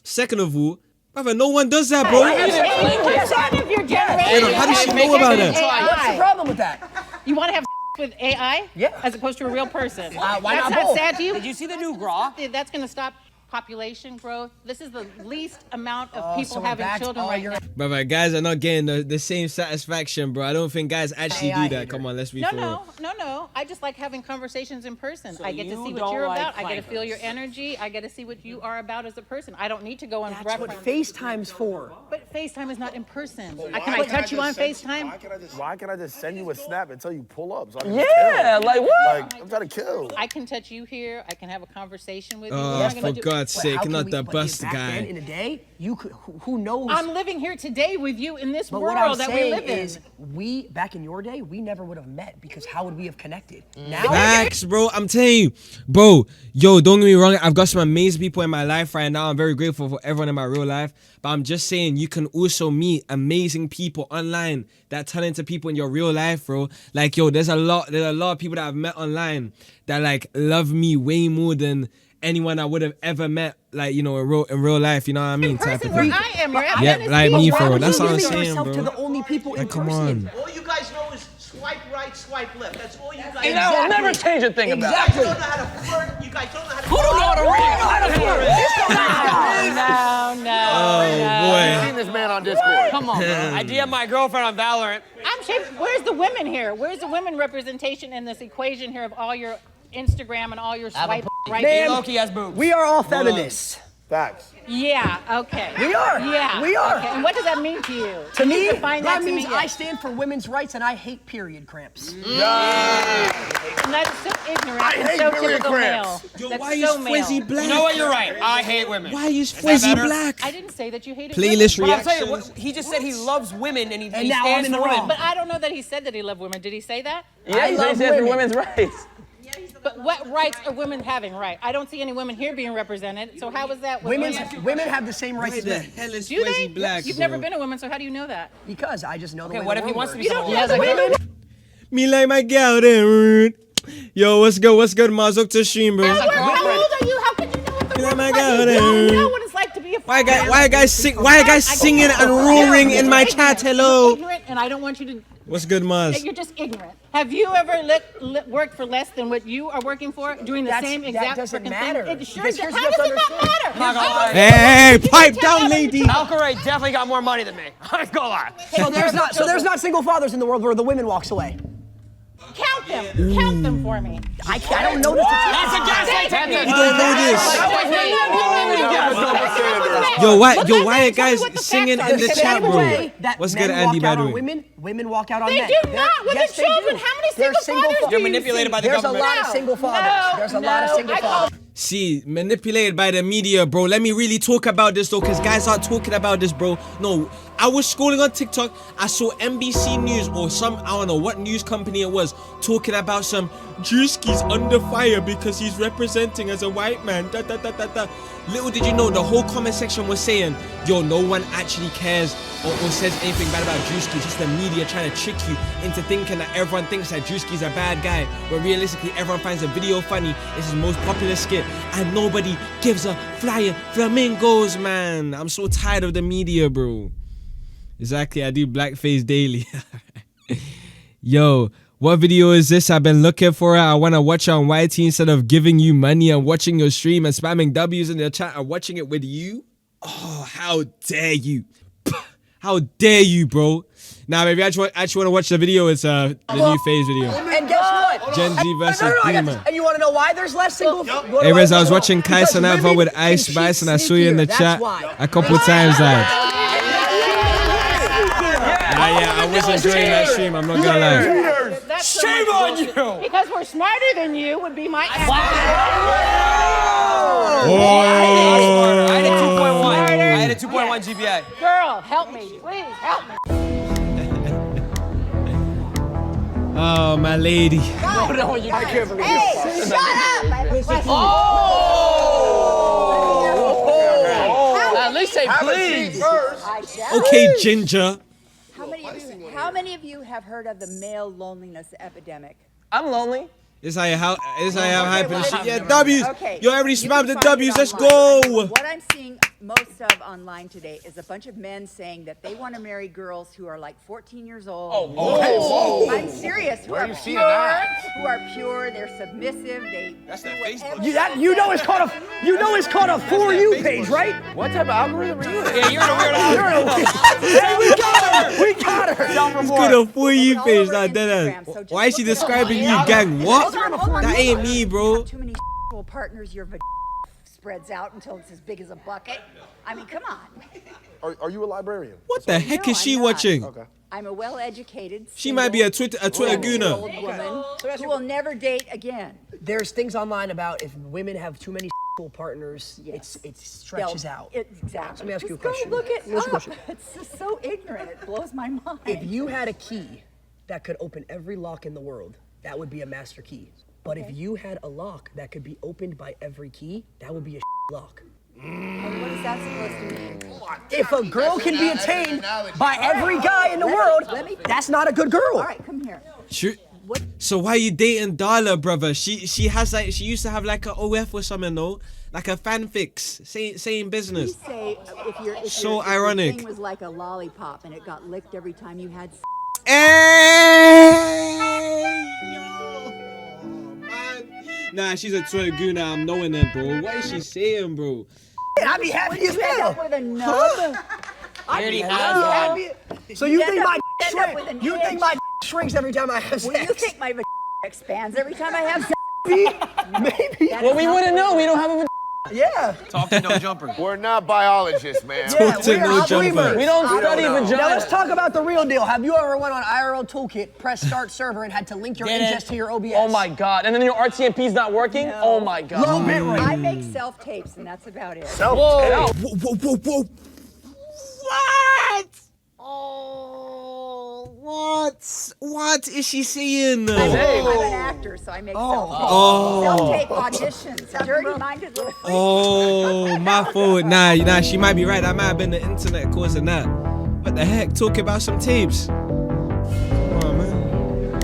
Second of all, brother, no one does that, bro. 80% of your generation. How does she know about that? What's the problem with that? You want to have with AI? Yeah. As opposed to a real person. Why That's not both? sad to you? Did you see the new GRA? That's going to stop population growth. This is the least amount of people so having that's children all right you're- now. Brother, guys are not getting the same satisfaction, bro. I don't think guys actually AI do that. hater. Come on, let's be No, for real. no. I just like having conversations in person. So I get to you see what don't you're like about. I get to clankers. feel your energy. I get to see what you are about as a person. I don't need to go and That's reference. what FaceTime's for. But FaceTime is not in person. Why Can I can't touch you on just send- FaceTime? Why can't I just send you a snap until you pull up? So I can Yeah, kill? like what? Like, I'm trying to kill. I can touch you here. I can have a conversation with you. Oh, We're not gonna for do- God's But sake, how can not we- the but bust back then, guy. in a day, you could. Who knows? I'm living here today with you in this But what I'm world that we saying live in. is, we back in your day, we never would have met because how would we have connected? Now, Facts, bro. I'm telling you, bro. Yo, don't get me wrong. I've got some amazing people in my life right now. I'm very grateful for everyone in my real life. But I'm just saying, you can also meet amazing people online that turn into people in your real life, bro. Like, yo, there's a lot of people that I've met online that like love me way more than anyone I would have ever met, like, you know, in real life. You know what I mean? Type of Where thing. I am, you're at Yeah, Venice like Beach. me, Why bro. would That's you what I'm limit saying, yourself bro. to the only people in Like, come person. on. All you guys know is swipe right, swipe left. That's all you guys And that will never change a thing about Exactly. You guys don't know how to flirt. You guys don't know how to Who don't know how to read? No. I've seen this man on Discord. Come on, bro. I DM my girlfriend on Valorant. I'm sure. Where's the women here? Where's the women representation in this equation here of all your Instagram and all your swipe right? Man, Loki has boobs. we are all feminists. Facts. Yeah. Okay. We are. Yeah. We are. Okay. And what does that mean to you? To me, define that to means me. I stand for women's rights and I hate period cramps. And that is so ignorant I and hate so period typical cramps. male. Yo, That's why so is male. Fwizzy black? You know what? You're right. I hate women. Why is that Fwizzy better? black? I didn't say that you hated Playlist women. But I'm saying, reactions. he just said he loves women and he now I'm stands in the for women. wrong. But I don't know that he said that he loved women. Did he say that? Yeah, he love stands for women. women's rights. But what rights are women having? Right. I don't see any women here being represented. So how is that? with Women have the same rights Why as the men. hell is Do they? Fwizzy black, You've bro? never been a woman, so how do you know that? Because I just know the Okay, way what the if he world wants to be works. someone You else? don't know the women. Me like my gal there. Yo, what's good? What's good, Maz? Up to stream, bro. How old are you? How could you know what the Me like world my like? gal You there. don't know what it's like to be a Why guys singing and roaring in my chat? Hello. Ignorant, and I don't want you to. What's good, Maz? You're just ignorant. Have you ever worked for less than what you are working for, doing the same exact that doesn't freaking matter. thing? It sure Because does. here's How what does you it not understand. matter? Not gonna lie. Hey, pipe down, lady. Alcaray definitely got more money than me. I'm not gonna lie. So there's not single fathers in the world where the women walks away. Count them. Count them for me. I don't know this. That's a gaslight technique. You don't know this. Yo, why are guys singing in the chat, bro? What's good, Andy, by the way? Women walk out on They men. do not with the children. How many single fathers do You're you manipulated see? by the There's government. a lot of single fathers. There's a lot of single fathers. See, manipulated by the media, bro. Let me really talk about this, though, because guys aren't talking about this, bro. No, I was scrolling on TikTok. I saw NBC News or I don't know what news company it was, talking about some Drewski's under fire because he's representing as a white man. Da, da, da, da, da. Little did you know, the whole comment section was saying, yo, no one actually cares or says anything bad about Drewski. Just the media trying to trick you into thinking that everyone thinks that Drewski's a bad guy, but realistically, everyone finds the video funny. It's his most popular skit, and nobody gives a flying flamingos, man. I'm so tired of the media, bro. Exactly, I do blackface daily. Yo, what video is this? I've been looking for it. I want to watch it on YT instead of giving you money and watching your stream and spamming W's in the chat and watching it with you. Oh, how dare you. How dare you, bro. Nah, baby, I actually want to watch the video. It's the new FaZe video. And guess what? Gen Z versus Boomer. And you want to know why there's less single? Hey, Rez, I was watching Kai Sanava with Ice Spice and I saw you in the chat a couple times, like. Yeah, I was enjoying that stream, I'm not gonna lie. That's so Shame much on bullshit. you! Because we're smarter than you would be my answer. I had a 2.1. I had a 2.1 GPA. Girl, help me. Please help me. Oh, my lady. I can't believe Hey, shut up. At least say Have a please? seat first. I guess. Okay, Ginger. How many of you have heard of the male loneliness epidemic? I'm lonely. This how you how this how you have hype and well, shit. Yeah, okay. W's. Okay. Yo, everybody You spam can the find W's. it Let's online. go. What I'm seeing most of online today is a bunch of men saying that they want to marry girls who are like 14 years old. whoa. I'm serious. Who Where are are you pure, seeing that? Who are pure, they're submissive, they That's do that whatever Facebook. You know it's called a For You page, right? What type of algorithm are you in? Yeah, you're in a weird algorithm. Hey, we got her. We got her. It's good a For You all page, over not dead Instagram, so ass. Why is she just look it up. describing you, gang? What? Hold on. That ain't me, bro. Too many partners, your spreads out until it's as big as a bucket. I mean, come on. Are you a librarian? What the heck No, is she I'm not. watching? Okay. I'm a well-educated, She might be a single, Twitter gooner. old woman who will never date again. There's things online about if women have too many partners, it stretches out. Exactly. Let me ask you a Just go question. look it Let me ask you a up. question. It's just so ignorant. It blows my mind. If you had a key that could open every lock in the world, that would be a master key. But if you had a lock that could be opened by every key, that would be a lock. And what is that supposed to mean? If a girl can be attained by every guy in the world, that's not a good girl. All right, come here. Sure. So why you dating Darla, brother? She has like she used to have like a OF or something, no? Like a fanfics. Same business. You say if So your ironic. thing was like a lollipop and it got licked every time you had. Nah, she's a Twitter gooner. I'm knowing her, bro. What is she saying, bro? I'd be happy as You end hell. up with a nub. I'd be has happy. So you think my end up with an shrinks? Shrinks every time I have sex? Well, you think my expands every time I have sex? Maybe. Well, we wouldn't know. We don't have a. Yeah. Talk to no jumper. We're not biologists, man. Yeah, Talk to we're no jumper. believers. We don't study vagina. Now let's talk about the real deal. Have you ever went on IRL Toolkit, press start server, and had to link your ingest to your OBS? Oh my god. And then your RTMP's not working? No. Oh my god. Low bit rate. I make self-tapes and that's about it. Whoa, whoa. What? Oh, what is she saying? I'm an actor, so I make self-tapes. Self-tape auditions. Dirty-minded little. Oh, my fault. Nah, she might be right. That might have been the internet causing that. What the heck? Talking about some tapes. Come on, man.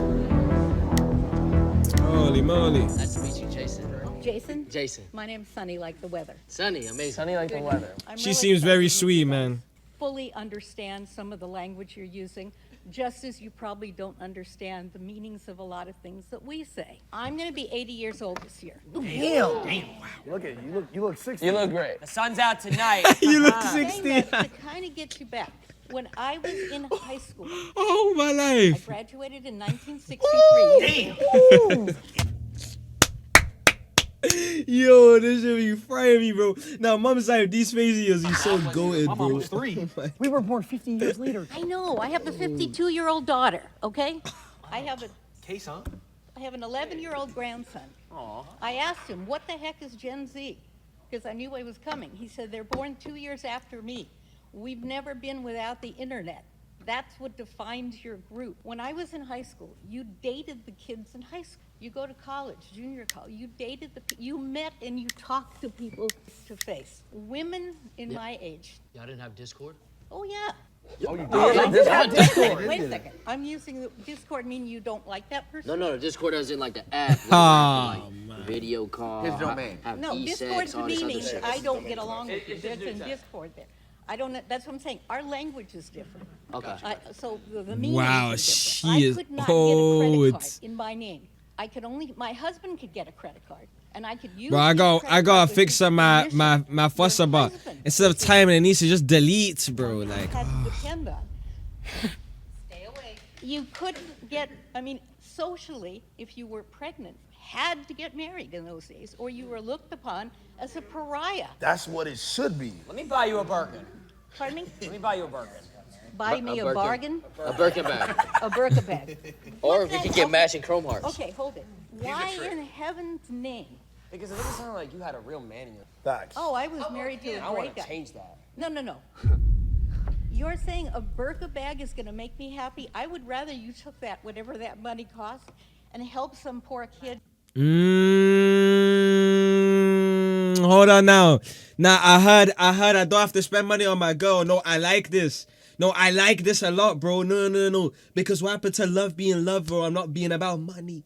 Holy moly. Nice to meet you, Jason. Jason? Jason. My name's Sunny, like the weather. Sunny, amazing. Sunny like the weather. She seems very sweet, man. Fully understand some of the language you're using, just as you probably don't understand the meanings of a lot of things that we say. I'm going to be 80 years old this year. Damn. Look at you look 60. You look great. The sun's out tonight. You look Saying 60. that to kind of get you back. When I was in high school, Oh, my I life. graduated in 1963. Yo, this shit be frying me, bro. Now, mom's like, these faces are so goated, bro. was 3. We were born 50 years later. I know. I have a 52-year-old daughter, okay? I have an 11-year-old grandson. I asked him, what the heck is Gen Z? Because I knew I was coming. He said, they're born 2 years after me. We've never been without the internet. That's what defines your group. When I was in high school, you dated the kids in high school. You go to college, junior college, you dated you met and you talked to people face to face. Women in my age. Y'all didn't have Discord? Oh, yeah. Oh, you Wait a second. I'm using the Discord, meaning you don't like that person? No, Discord as in like the app. Video call. His domain. Have No, e-sex, Discord's all this other meaning shit. I don't get along with you. There's in Discord there. I don't know. That's what I'm saying. Our language is different. Okay. So the meaning Wow, is she different. is I could not get a credit old. card in my name. I could only, my husband could get a credit card, and I could use. Bro, I his got credit to card with fix his some my permission. fuss bar. husband. Instead of timing, it needs to just delete, bro. Like, Had to depend on. Stay away. You couldn't get. I mean, socially, if you were pregnant, had to get married in those days, or you were looked upon as a pariah. That's what it should be. Let me buy you a Birkin. Pardon me? Let me buy you a Birkin. Buy me a Birkin. bargain. A Birkin bag. A Birkin bag. Or if you could get matching chrome hearts. Okay, hold it. Why in heaven's name? Because it doesn't sound like you had a real man in your. Facts. Oh, I was married to a I want great to guy. change that. No. You're saying a Birkin bag is going to make me happy? I would rather you took that, whatever that money cost, and help some poor kid. hold on now. Nah, I heard I don't have to spend money on my girl. No, I like this. No, I like this a lot, bro. No. Because what happened to love being love, bro? I'm not being about money.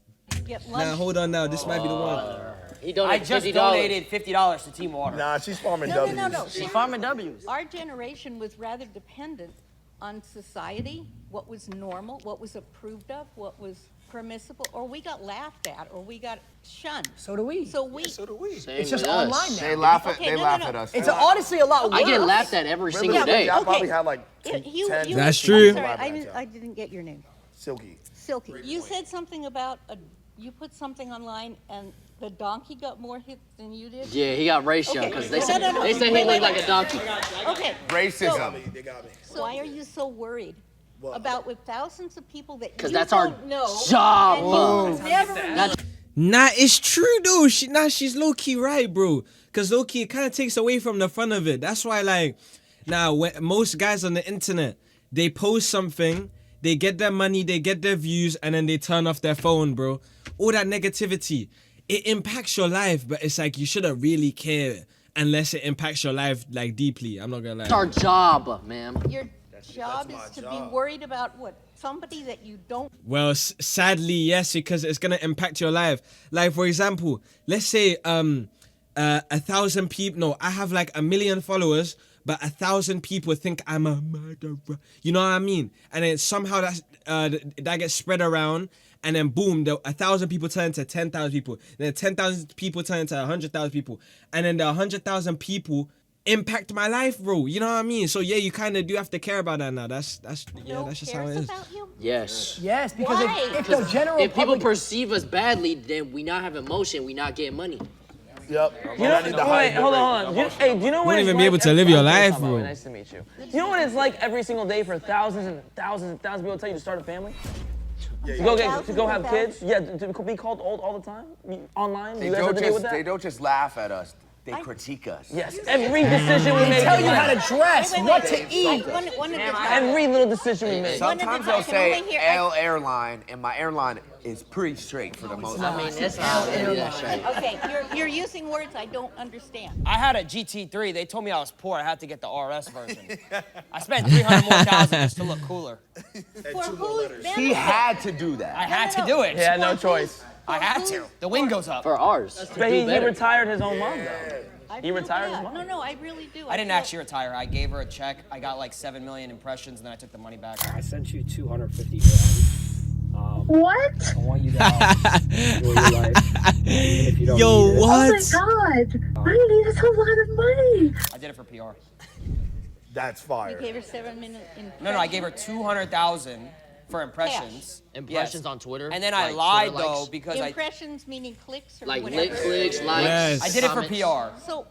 Nah, hold on now. This might be the one. He I donated just $50. donated $50 to Team Water. Nah, she's farming No. W's. She's farming W's. Our generation was rather dependent on society, what was normal, what was approved of, what was permissible, or we got laughed at, or we got shunned. So do we. So we. It's just online now. They laugh at Okay, they no, laugh no. at us. It's honestly a lot worse. I get laughed at every single day. I probably had like 10. That's true. Sorry, I didn't get your name. Silky. Silky. You said something about you put something online and the donkey got more hits than you did? Yeah, he got race shot because they No, said no, no. he Wait, looked like a donkey. Okay. Racism. They got me. So why are you so worried about with thousands of people that you Because that's our don't know? job. and you never That's- Nah, it's true though. She's low key right, bro. Cause low key it kind of takes away from the fun of it. That's why like, when most guys on the internet they post something, they get their money, they get their views, and then they turn off their phone, bro. All that negativity, it impacts your life, but it's like you shouldn't really care unless it impacts your life like deeply. I'm not gonna lie. It's our job, ma'am. Your job is to be worried about what? Somebody that you don't. Well, sadly, yes, because it's gonna impact your life. Like for example, let's say 1,000 people. No, I have like 1 million followers, but 1,000 people think I'm a murderer. You know what I mean? And then somehow that gets spread around, and then boom, 1,000 people turn into 10,000 people. Then 10,000 people turn into 100,000 people, and then the 100,000 people impact my life, bro. You know what I mean? So yeah, you kind of do have to care about that now. That's just how it is. Yes. Yes, because if the general if people public- perceive us badly, then we not have emotion, we not getting money. Yep. You know, wait, hold on. Hey, do you know You what won't it's even like be able to live your life, By the way, bro. Nice to meet you. You know what it's like every single day for thousands and thousands and thousands of people tell you to start a family? To go have kids? Yeah, to be called old all the time? Online? They You guys have to deal with that? don't just laugh at us. They critique us. Yes, every decision we They make. tell in you how life. to dress, what to eat. Every little decision we make. Sometimes they'll say L airline, and my airline is pretty straight for the most part. I mean, it's not that shit. Okay, you're using words I don't understand. I had a GT3. They told me I was poor. I had to get the RS version. I spent $300 more just to look cooler. For whose benefit? He had to do that. I had to do it. He had no choice. I had to. The wing goes up. For ours. But he retired his own mom, though. He retired his mom. No, I really do. I didn't actually retire. I gave her a check. I got like 7 million impressions, and then I took the money back. I sent you 250 grand. What? I want you to enjoy your life. Even if you don't Yo, need it. what? Oh my God! Really? That's a lot of money. I did it for PR. That's fire. You gave her 7 minutes. No, I gave her 200,000 for impressions. Impressions on Twitter. And then I Like lied Twitter likes. though because Impressions meaning clicks or Like whatever. clicks, likes. Yes. I did it for comments. PR. So.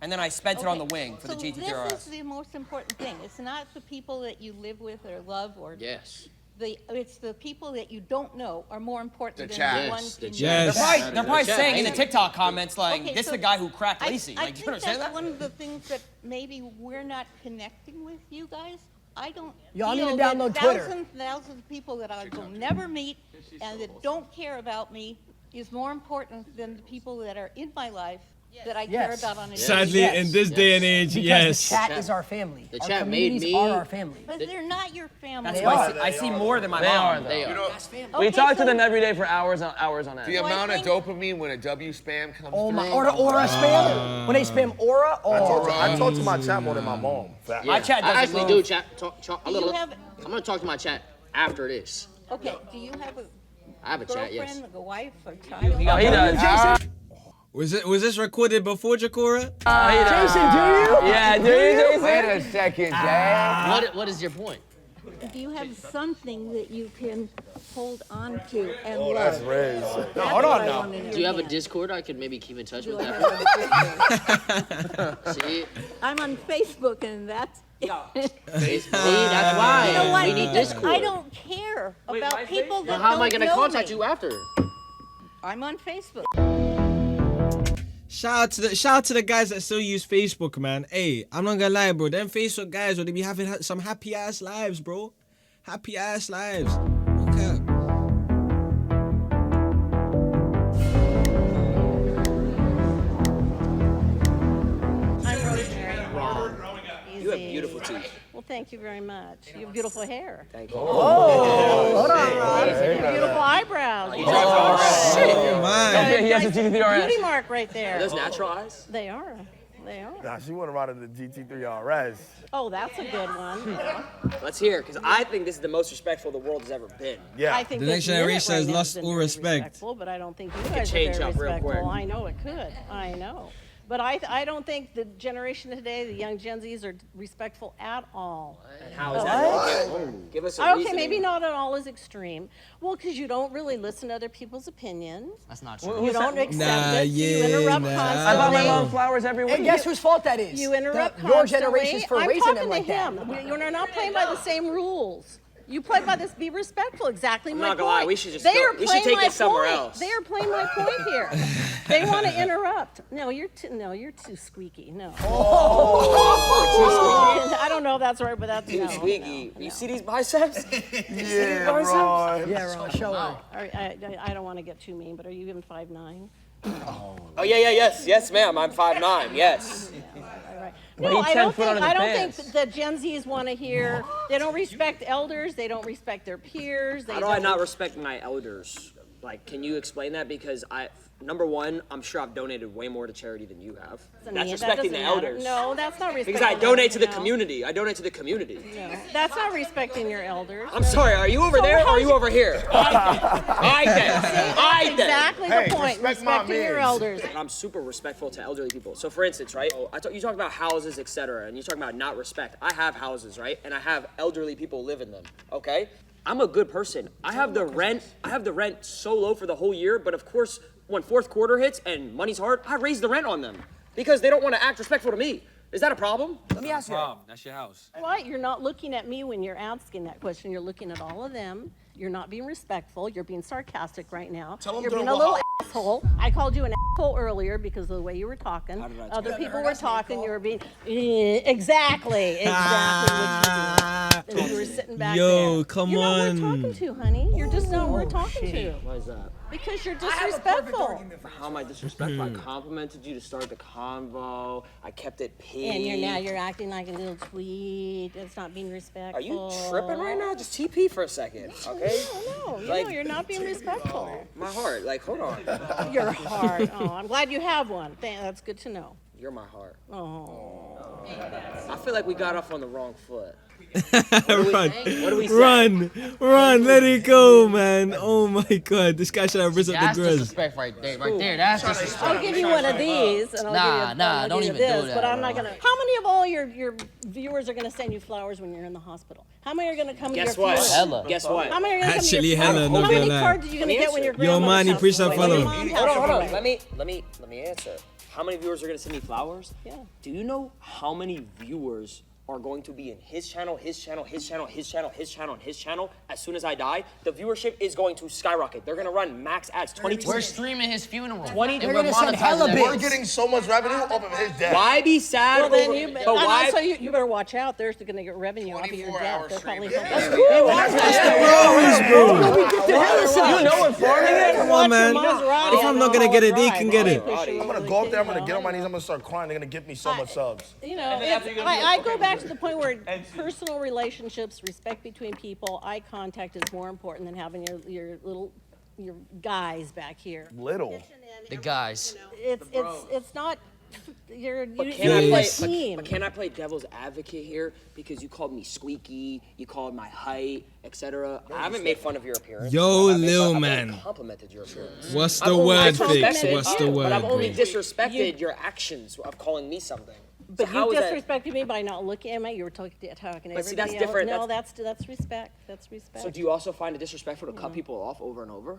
And then I spent it on the Okay, wing for the so GT3 this RS. is the most important thing. It's not the people that you live with or love or Yes. it's the people that you don't know are more important The than chat. the ones you Yes. know. They're probably chat. saying in the TikTok comments like, Okay, this is so the guy who cracked I Lacey. think Like, do you understand that's that? one of the things that maybe we're not connecting with you guys. I don't Y'all need feel to that download Twitter. thousands of people that I will never meet and that don't care about me is more important than the people that are in my life that I care Yes. about on a Sadly, Yes. in this day and age, Because yes. the chat is our family. The Our chat made communities me- are our family. But they're not your family. That's They why are. I see more than my They mom. are, though. They are. We Okay, talk to so- them every day for hours on end. The So I amount of think- dopamine when a W spam comes Oh my, through. or the aura spam. When they spam aura, I talk to my chat more than my mom. Fact. My chat I doesn't actually move. do chat. I'm Do you gonna. have- I'm gonna talk to my chat after this. Okay, do you have a I have a chat. Yes. girlfriend, a wife, a child? Oh, he does. Was this recorded before Jakora? Jason, do you? Yeah, do you, Jason? Wait a second, Jay. What is your point? Do you have something that you can hold on to and Oh, love? that's Rxzz. That's Hold on what I now. wanted to Do you have a hear. Discord I could maybe keep in touch Do with I after? have a Discord? See? I'm on Facebook and that's See, that's why You know what? we need Because Discord. I don't care about people that Well, how am I don't gonna know contact me. you after? I'm on Facebook. Shout out to the guys that still use Facebook, man. Hey, I'm not gonna lie, bro. Them Facebook guys, they be having some happy ass lives, bro. Happy ass lives. Okay. I'm Thank you very much. You have beautiful hair. Thank you. Hold on, Ross. Beautiful eyebrows. Oh, man. Okay, he has a GT3 RS. Beauty mark right there. Are those natural eyes? They are. They are. Nah, she went around in the GT3 Rxzz. Oh, that's a good one. Let's hear it, because I think this is the most respectful the world has ever been. Yeah. I think The this next generation minute has right now lost been all very respect. respectful, but I don't think you could guys are change very up real respectful. quick. I know it could. I know. But I don't think the generation today, the young Gen Zs, are respectful at all. And how is that? Give us a Okay, reasoning. maybe not at all as extreme. Well, because you don't really listen to other people's opinions. That's not You true. don't accept Nah, it. yeah, you interrupt nah. constantly. I buy my mom flowers every week. Hey, guess whose fault that is? You interrupt Your constantly. generation's for I'm raising talking them like to him. that. You're not playing by the same rules. You play by this. Be respectful. Exactly I'm my not point. gonna lie, we should just They go- are we should playing take my this somewhere point. else. They are playing my point here. They want to interrupt. No, you're too squeaky. No. I don't know if that's right, but that's Too no, squeaky. no, You no. see these biceps? Yeah, bro. Yeah, Ron, show her. All right, I don't want to get too mean, but are you even 5'9"? Oh, yes, ma'am. I'm 5'9", yes. But No, he's I 10 don't foot think. under the I don't pants. think the Gen Zs want to hear. They don't respect elders. They don't respect their peers. They How do I don't- not respect my elders? Like, can you explain that? Because number one, I'm sure I've donated way more to charity than you have. That That's doesn't respecting the matter. elders. No, that's not respecting. Because I donate to the no. community. I donate to the community. No, that's not respecting your elders. I'm sorry, are you over So there or are how's you your- over here? I That's exactly the point. respect my Respecting your mans. elders. I'm super respectful to elderly people. So for instance, right, you talk about houses, etc., and you talk about not respect. I have houses, right, and I have elderly people live in them, okay? I'm a good person. I have the rent so low for the whole year, but of course, when fourth quarter hits and money's hard, I raise the rent on them because they don't want to act respectful to me. Is that a problem? Let me ask you. That's your house. Right, you're not looking at me when you're asking that question. You're looking at all of them. You're not being respectful. You're being sarcastic right now. Tell 'em You're they're being a wrong. little asshole. I called you an asshole earlier because of the way you were talking. How did I Other talk? people were talking. You were being exactly what you did. And you were sitting back Yo, there. come You're not on. worth talking to, honey. You're just not worth talking to. Why is that? Because you're disrespectful. How am I disrespectful? I complimented you to start the convo. I kept it peeved. And you're acting like a little tweet. That's not being respectful. Are you tripping right now? Just TP for a second, okay? No, Like- you're not being respectful. My heart, like, hold on. Your heart. Oh, I'm glad you have one. That's good to know. You're my heart. Oh. I feel like we got off on the wrong foot. Run, What do we say? run, let it go, man. Oh my God, this guy should have risen up That's the Grizz. disrespect right there. That's disrespect. I'll give you one of these, and I'll don't give you even this, do that. but I'm not gonna. How many of all your viewers are gonna send you flowers when you're in the hospital? How many are gonna come Guess to your what? funeral? Hella. Guess what? How many are gonna come to Actually, your hella, funeral? not How many gonna lie. cards are you gonna get when your Yo, grandmother man, he passes preached that away, fellow. when your mom Hold passes on. away? Let me answer. How many viewers are gonna send me flowers? Yeah. Do you know how many viewers are going to be in his channel, his channel, his channel, his channel, his channel, and his channel as soon as I die? The viewership is going to skyrocket. They're gonna run max ads. 22. We're streaming his funeral. 20. They're gonna send hella We're bits. getting so much revenue off of his death. Why be sad? Well, then over, you, but and why? also you better watch out. They're going to get revenue off of your death. They're probably That's the bros, bro. You know what farming is? Come on, man. If I'm not gonna get it, they can get it. I'm gonna go up there, I'm gonna get on my knees, I'm gonna start crying. They're gonna give me so much subs. You know, I go back to the point where personal relationships, respect between people, eye contact is more important than having your guys back here. Little. The guys. It's not. You're Can I a play? team. But can I play devil's advocate here? Because you called me squeaky, you called my height, etc. I haven't made fun of your appearance. Yo, I've Lil I've man. complimented your appearance. What's I've the only word, disrespected Fix? What's the you, word, But I've only bro? disrespected your actions of calling me something. But So how you is that? disrespected me by not looking at me. You were talking to everybody But see, that's else. different. No, that's respect. That's respect. So do you also find it disrespectful to cut people off over and over?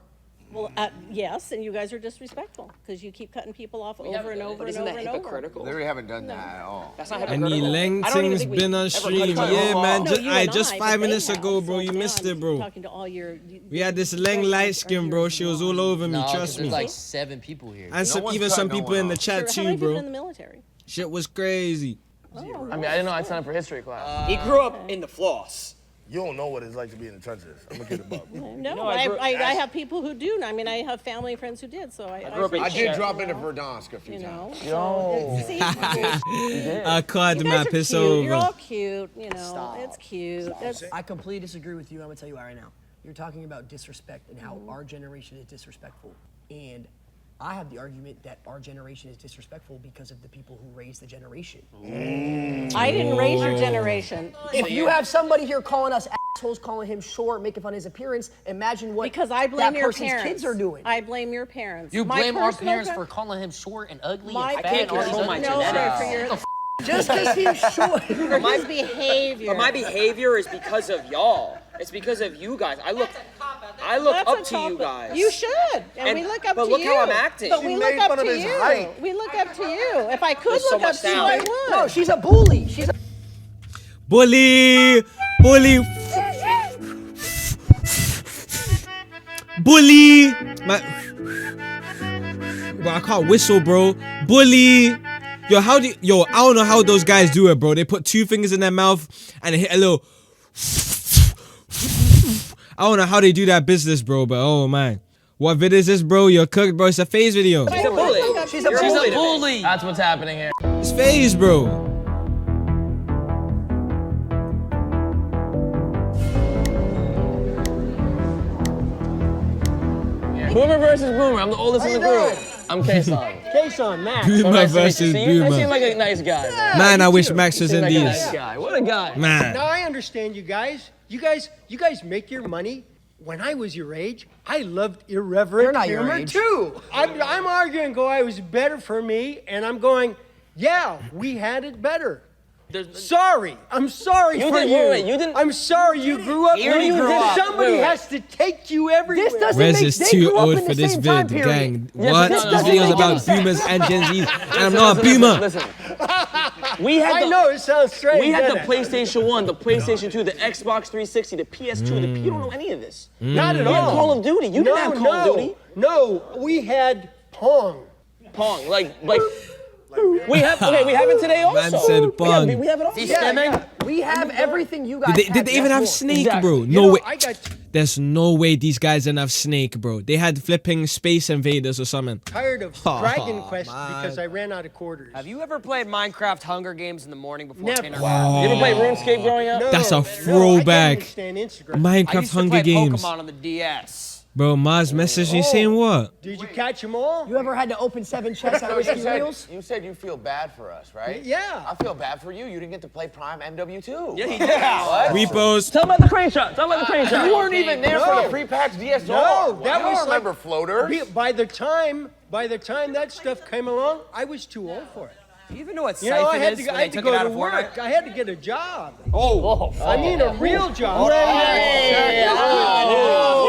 Well, yes, and you guys are disrespectful because you keep cutting people off over and over But and isn't over that and over. hypocritical? Literally haven't done that at all. That's not And hypocritical. Langton's been on stream. Yeah, man. Just 5 minutes ago, bro. You missed it, bro. Talking to all your. We had this Lang light skin, bro. She was all over me. No, 'cause Trust me. there's like 7 people here. And even some people in the chat How many too, people bro. in the military? Shit was crazy. Oh, I mean, I didn't know I signed up for history class. He grew up in the floss. You don't know what it's like to be in the trenches. I'm gonna get it up. No, I have people who do. I mean, I have family and friends who did. So I did drop into Verdansk a few times. Yo. See, I caught my piss cute. over. You're all cute, you know. Stop. It's cute. I completely disagree with you. I'm gonna tell you why right now. You're talking about disrespect and how our generation is disrespectful. And I have the argument that our generation is disrespectful because of the people who raised the generation. I didn't raise your generation. If you have somebody here calling us assholes, calling him short, making fun of his appearance, imagine what Because I blame that your person's parents. kids are doing. I blame your parents. You My blame our personal parents gen- for calling him short and ugly My and fat. parents- and all control these my other genetics. Just because he's short. For his behavior. But my behavior is because of y'all. It's because of you guys. I look That's up a to you topic. guys. You should, and we look up but to look you. how I'm acting. But She we made look up fun of to his you. height. We look up to you. If I could There's so look up much to you, I sound. would. No, she's a bully. She's a Bully. Bro, I can't whistle, bro. Bully. Yo, I don't know how those guys do it, bro. They put 2 fingers in their mouth and they hit a little. I don't know how they do that business, bro, but oh man. What vid is this, bro? You're cooked, bro. It's a FaZe video. She's a bully. She's a bully. That's what's happening here. It's FaZe, bro. Boomer versus Boomer. I'm the oldest in the group. I'm K-Son. K-Son, Max. Boomer Nice to meet versus you. You seem Boomer. like a nice guy. Man, Man, I wish Max was in like a these. nice guy. What a guy. Man. Now I understand you guys. You guys make your money. When I was your age, I loved irreverent You're not your humor age. too. I'm arguing, I was better for me, and I'm going, yeah, we had it better. Sorry, I'm sorry You for didn't- you. wait, you didn't- I'm sorry you grew up. You didn't grow up. Somebody Wait. has to take you everywhere. This doesn't Rez make is they too grew up old in for the this same time vid, period. gang. What? but no, This no, video's no, about no. boomers and Gen Zs, and I'm not a boomer. Listen. We had I know it sounds strange. We had the doesn't it? PlayStation 1, the PlayStation 2, the Xbox 360, the PS2, you don't know any of this. Not at We had all. Call of Duty. You didn't have Call of Duty. No, we had Pong. Pong, like we have it today also. Man said Pong. We have it also. Yeah. We have everything you guys Did they even have more. Snake, Exactly. bro? You No know, way. I got There's no way these guys didn't have Snake, bro. They had flipping Space Invaders or something. tired of Oh, Dragon Quest man. because I ran out of quarters. Have you ever played Minecraft Hunger Games in the morning before Never. dinner? You ever play RuneScape growing up? No, That's a no, throwback. I can't understand Instagram. I Minecraft used to Hunger play Games. Pokemon on the DS. Bro, Maz messaged me saying what? Did you catch them all? You ever had to open 7 chests out of Whiskey Reels? You said you feel bad for us, right? Yeah. I feel bad for you. You didn't get to play Prime MW2. Yeah, he did. What? Repos. Tell them about the crane shot. Tell them about the crane shot. You weren't even there for No. the pre-patch DSR. No, that I don't was remember like, floaters. By the time that stuff came along, I was too old for it. Do you even know what You know, I Siphon had is to, when I they had to took go it out to of work. Fortnite? I had to get a job. Oh. I mean, a real job. You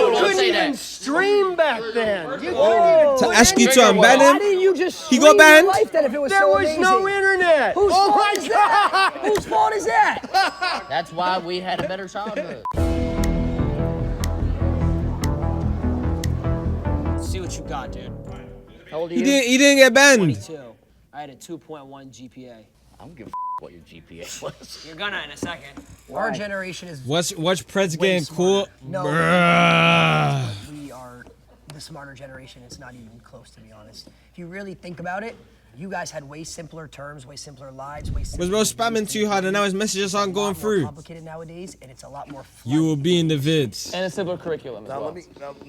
Don't couldn't say even that. stream back then. You couldn't To ask you to Why unban him? didn't you just He stream got banned? your life then if it was There so was amazing? no internet. Whose Oh fault my is that? God. Whose fault is that? That's why we had a better childhood. Let's see what you got, dude. How old are He you? didn't get banned. 22. I had a 2.1 GPA. I don't give a what your GPA was. You're gonna in a second. Our generation is Watch Preds way getting cool. smarter. No, Bruh. we are the smarter generation. It's not even close, to be honest. If you really think about it, you guys had way simpler terms, way simpler lives, way simpler. Was bro spamming too hard and now his messages aren't going through. Complicated nowadays, and it's a lot more. You will be in the vids. And a simpler curriculum as Now well.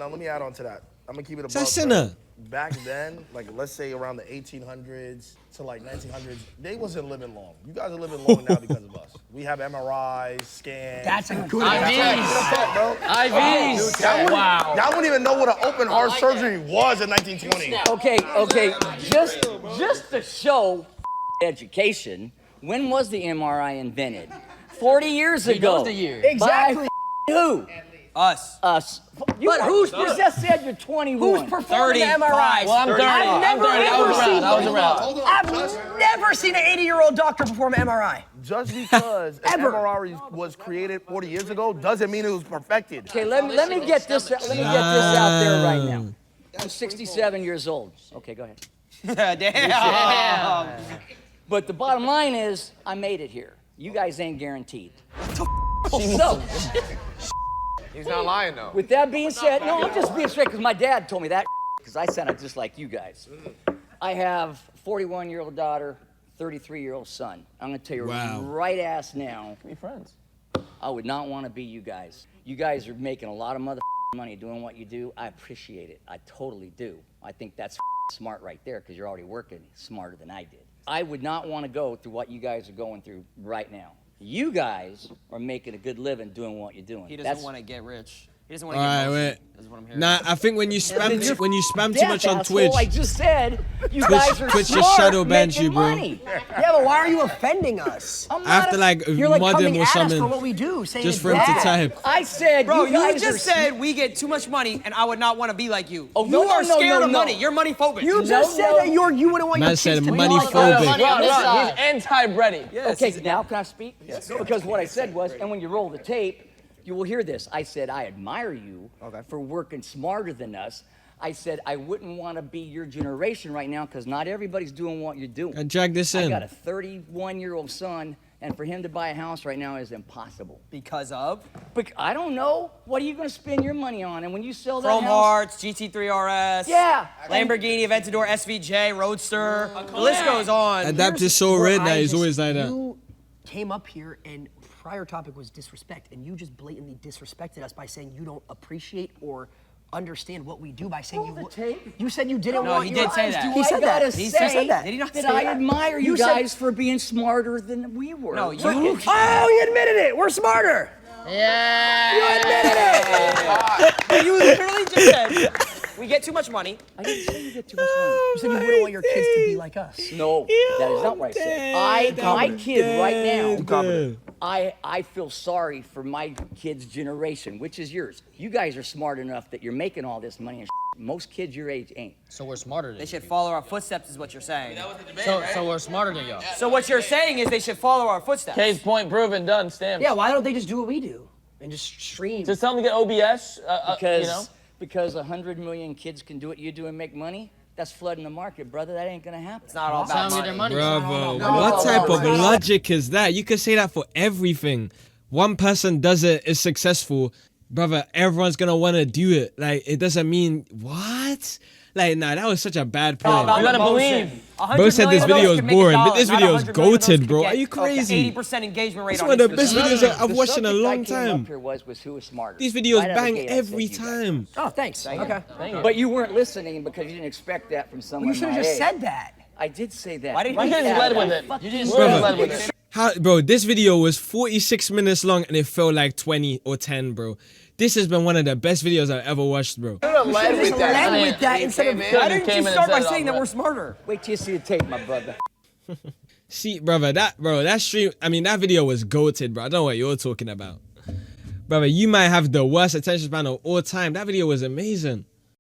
let me add on to that. I'm gonna keep it It's a above. sinner. Back then, like let's say around the 1800s to like 1900s, they wasn't living long. You guys are living long now because of us. We have MRIs, scans. That's a good IVs, bro. IVs. Y'all wouldn't even know what an open heart surgery was in 1920. Okay. Just to show education, when was the MRI invented? 40 years ago. knows the year. Exactly. By who? Us. But who's you just said you're 21? Who's performing 35. MRIs? Well, I'm 30. I've never I was around. I've never seen an 80-year-old doctor perform an MRI. Just because an Ever. MRI was created 40 years ago doesn't mean it was perfected. Okay, let me get this out there right now. I'm 67 years old. Okay, go ahead. Damn. But the bottom line is, I made it here. You guys ain't guaranteed. So, He's not lying though. with that being said, no, I'm just being straight because my dad told me that because I sounded just like you guys. I have a 41-year-old daughter, 33-year-old son. I'm gonna tell you right ass now. Be friends. I would not want to be you guys. You guys are making a lot of money doing what you do. I appreciate it. I totally do. I think that's smart right there because you're already working smarter than I did. I would not want to go through what you guys are going through right now. You guys are making a good living doing what you're doing. He doesn't want to get rich. He doesn't want All to right, get wait. wealthy. That's what I'm hearing. Nah, I think when you spam too much on asshole, Twitch, I just said you guys are Twitch smart just shadow bans making you, bro. money. Yeah, but why are you offending us? I'm I have not to like You're like mod him coming or at us something. for what we do, saying Just it's for him to bad. type. I said, Bro, you guys you just are said we get too much money and I would not want to be like you. Oh, you no, are no, scared no, of no. money. You're money phobic. You just said that you wouldn't want Man your said kids to be money like phobic. us. He's anti-Brady. Okay, now can I speak? Yes. Because what I said was, and when you roll the tape, you will hear this. I said, I admire you for working smarter than us. I said, I wouldn't want to be your generation right now because not everybody's doing what you're doing. I drag this I in. got a 31-year-old son, and for him to buy a house right now is impossible. Because of? I don't know. What are you going to spend your money on? And when you sell that Chrome house... Hearts, GT3 RS. Yeah. Lamborghini Aventador SVJ, Roadster. The list goes on. Adapt is so red that he's always like that. You came up here and prior topic was disrespect, and you just blatantly disrespected us by saying you don't appreciate or understand what we do by saying you said you didn't want he your did say eyes that. to- He said that. He said that. Did he not That say I that? admire you said- guys for being smarter than we were. No, you. Oh, he admitted it. We're smarter. Yeah. You admitted it. You literally just said we get too much money. I didn't say you get too much money. You said you wouldn't want your kids to be like us. No, that is not what I said. My kid right now, I feel sorry for my kid's generation, which is yours. You guys are smart enough that you're making all this money and most kids your age ain't. So we're smarter than They should follow our footsteps is what you're saying. So we're smarter than y'all. So what you're saying is they should follow our footsteps. Case point proven, done, stamped. Yeah, why don't they just do what we do and just stream? Just tell them to get OBS, Because, you know? because 100 million kids can do what you do and make money, that's flooding the market, brother. That ain't gonna happen. It's not all about money. Bravo. What type of logic is that? You can say that for everything. One person does it, is successful. Brother, everyone's gonna wanna do it. Like, it doesn't mean, what? Like, nah, that was such a bad point. You gotta believe. Bro said this video is boring, but this video is goated, bro. Are you crazy? 80% engagement rate It's on one of the Instagram. best videos that I've watched in a subject long I came up time. here was who is smarter. These videos Right out of the bang gate, I said every you guys. time. Oh, thanks. Okay. But you weren't listening because you didn't expect that from someone. You should have my just age. said that. I did say that. Why didn't Right you just out led of with that it? fucking You just mouth. led with it. How, bro, this video was 46 minutes long and it felt like 20 or 10, bro. This has been one of the best videos I've ever watched, bro. You should have just led with that instead of. Why didn't you start by saying that we're smarter? Wait till you see the tape, my brother. See, brother, that stream, I mean, that video was goated, bro. I don't know what you're talking about. Brother, you might have the worst attention span of all time. That video was amazing.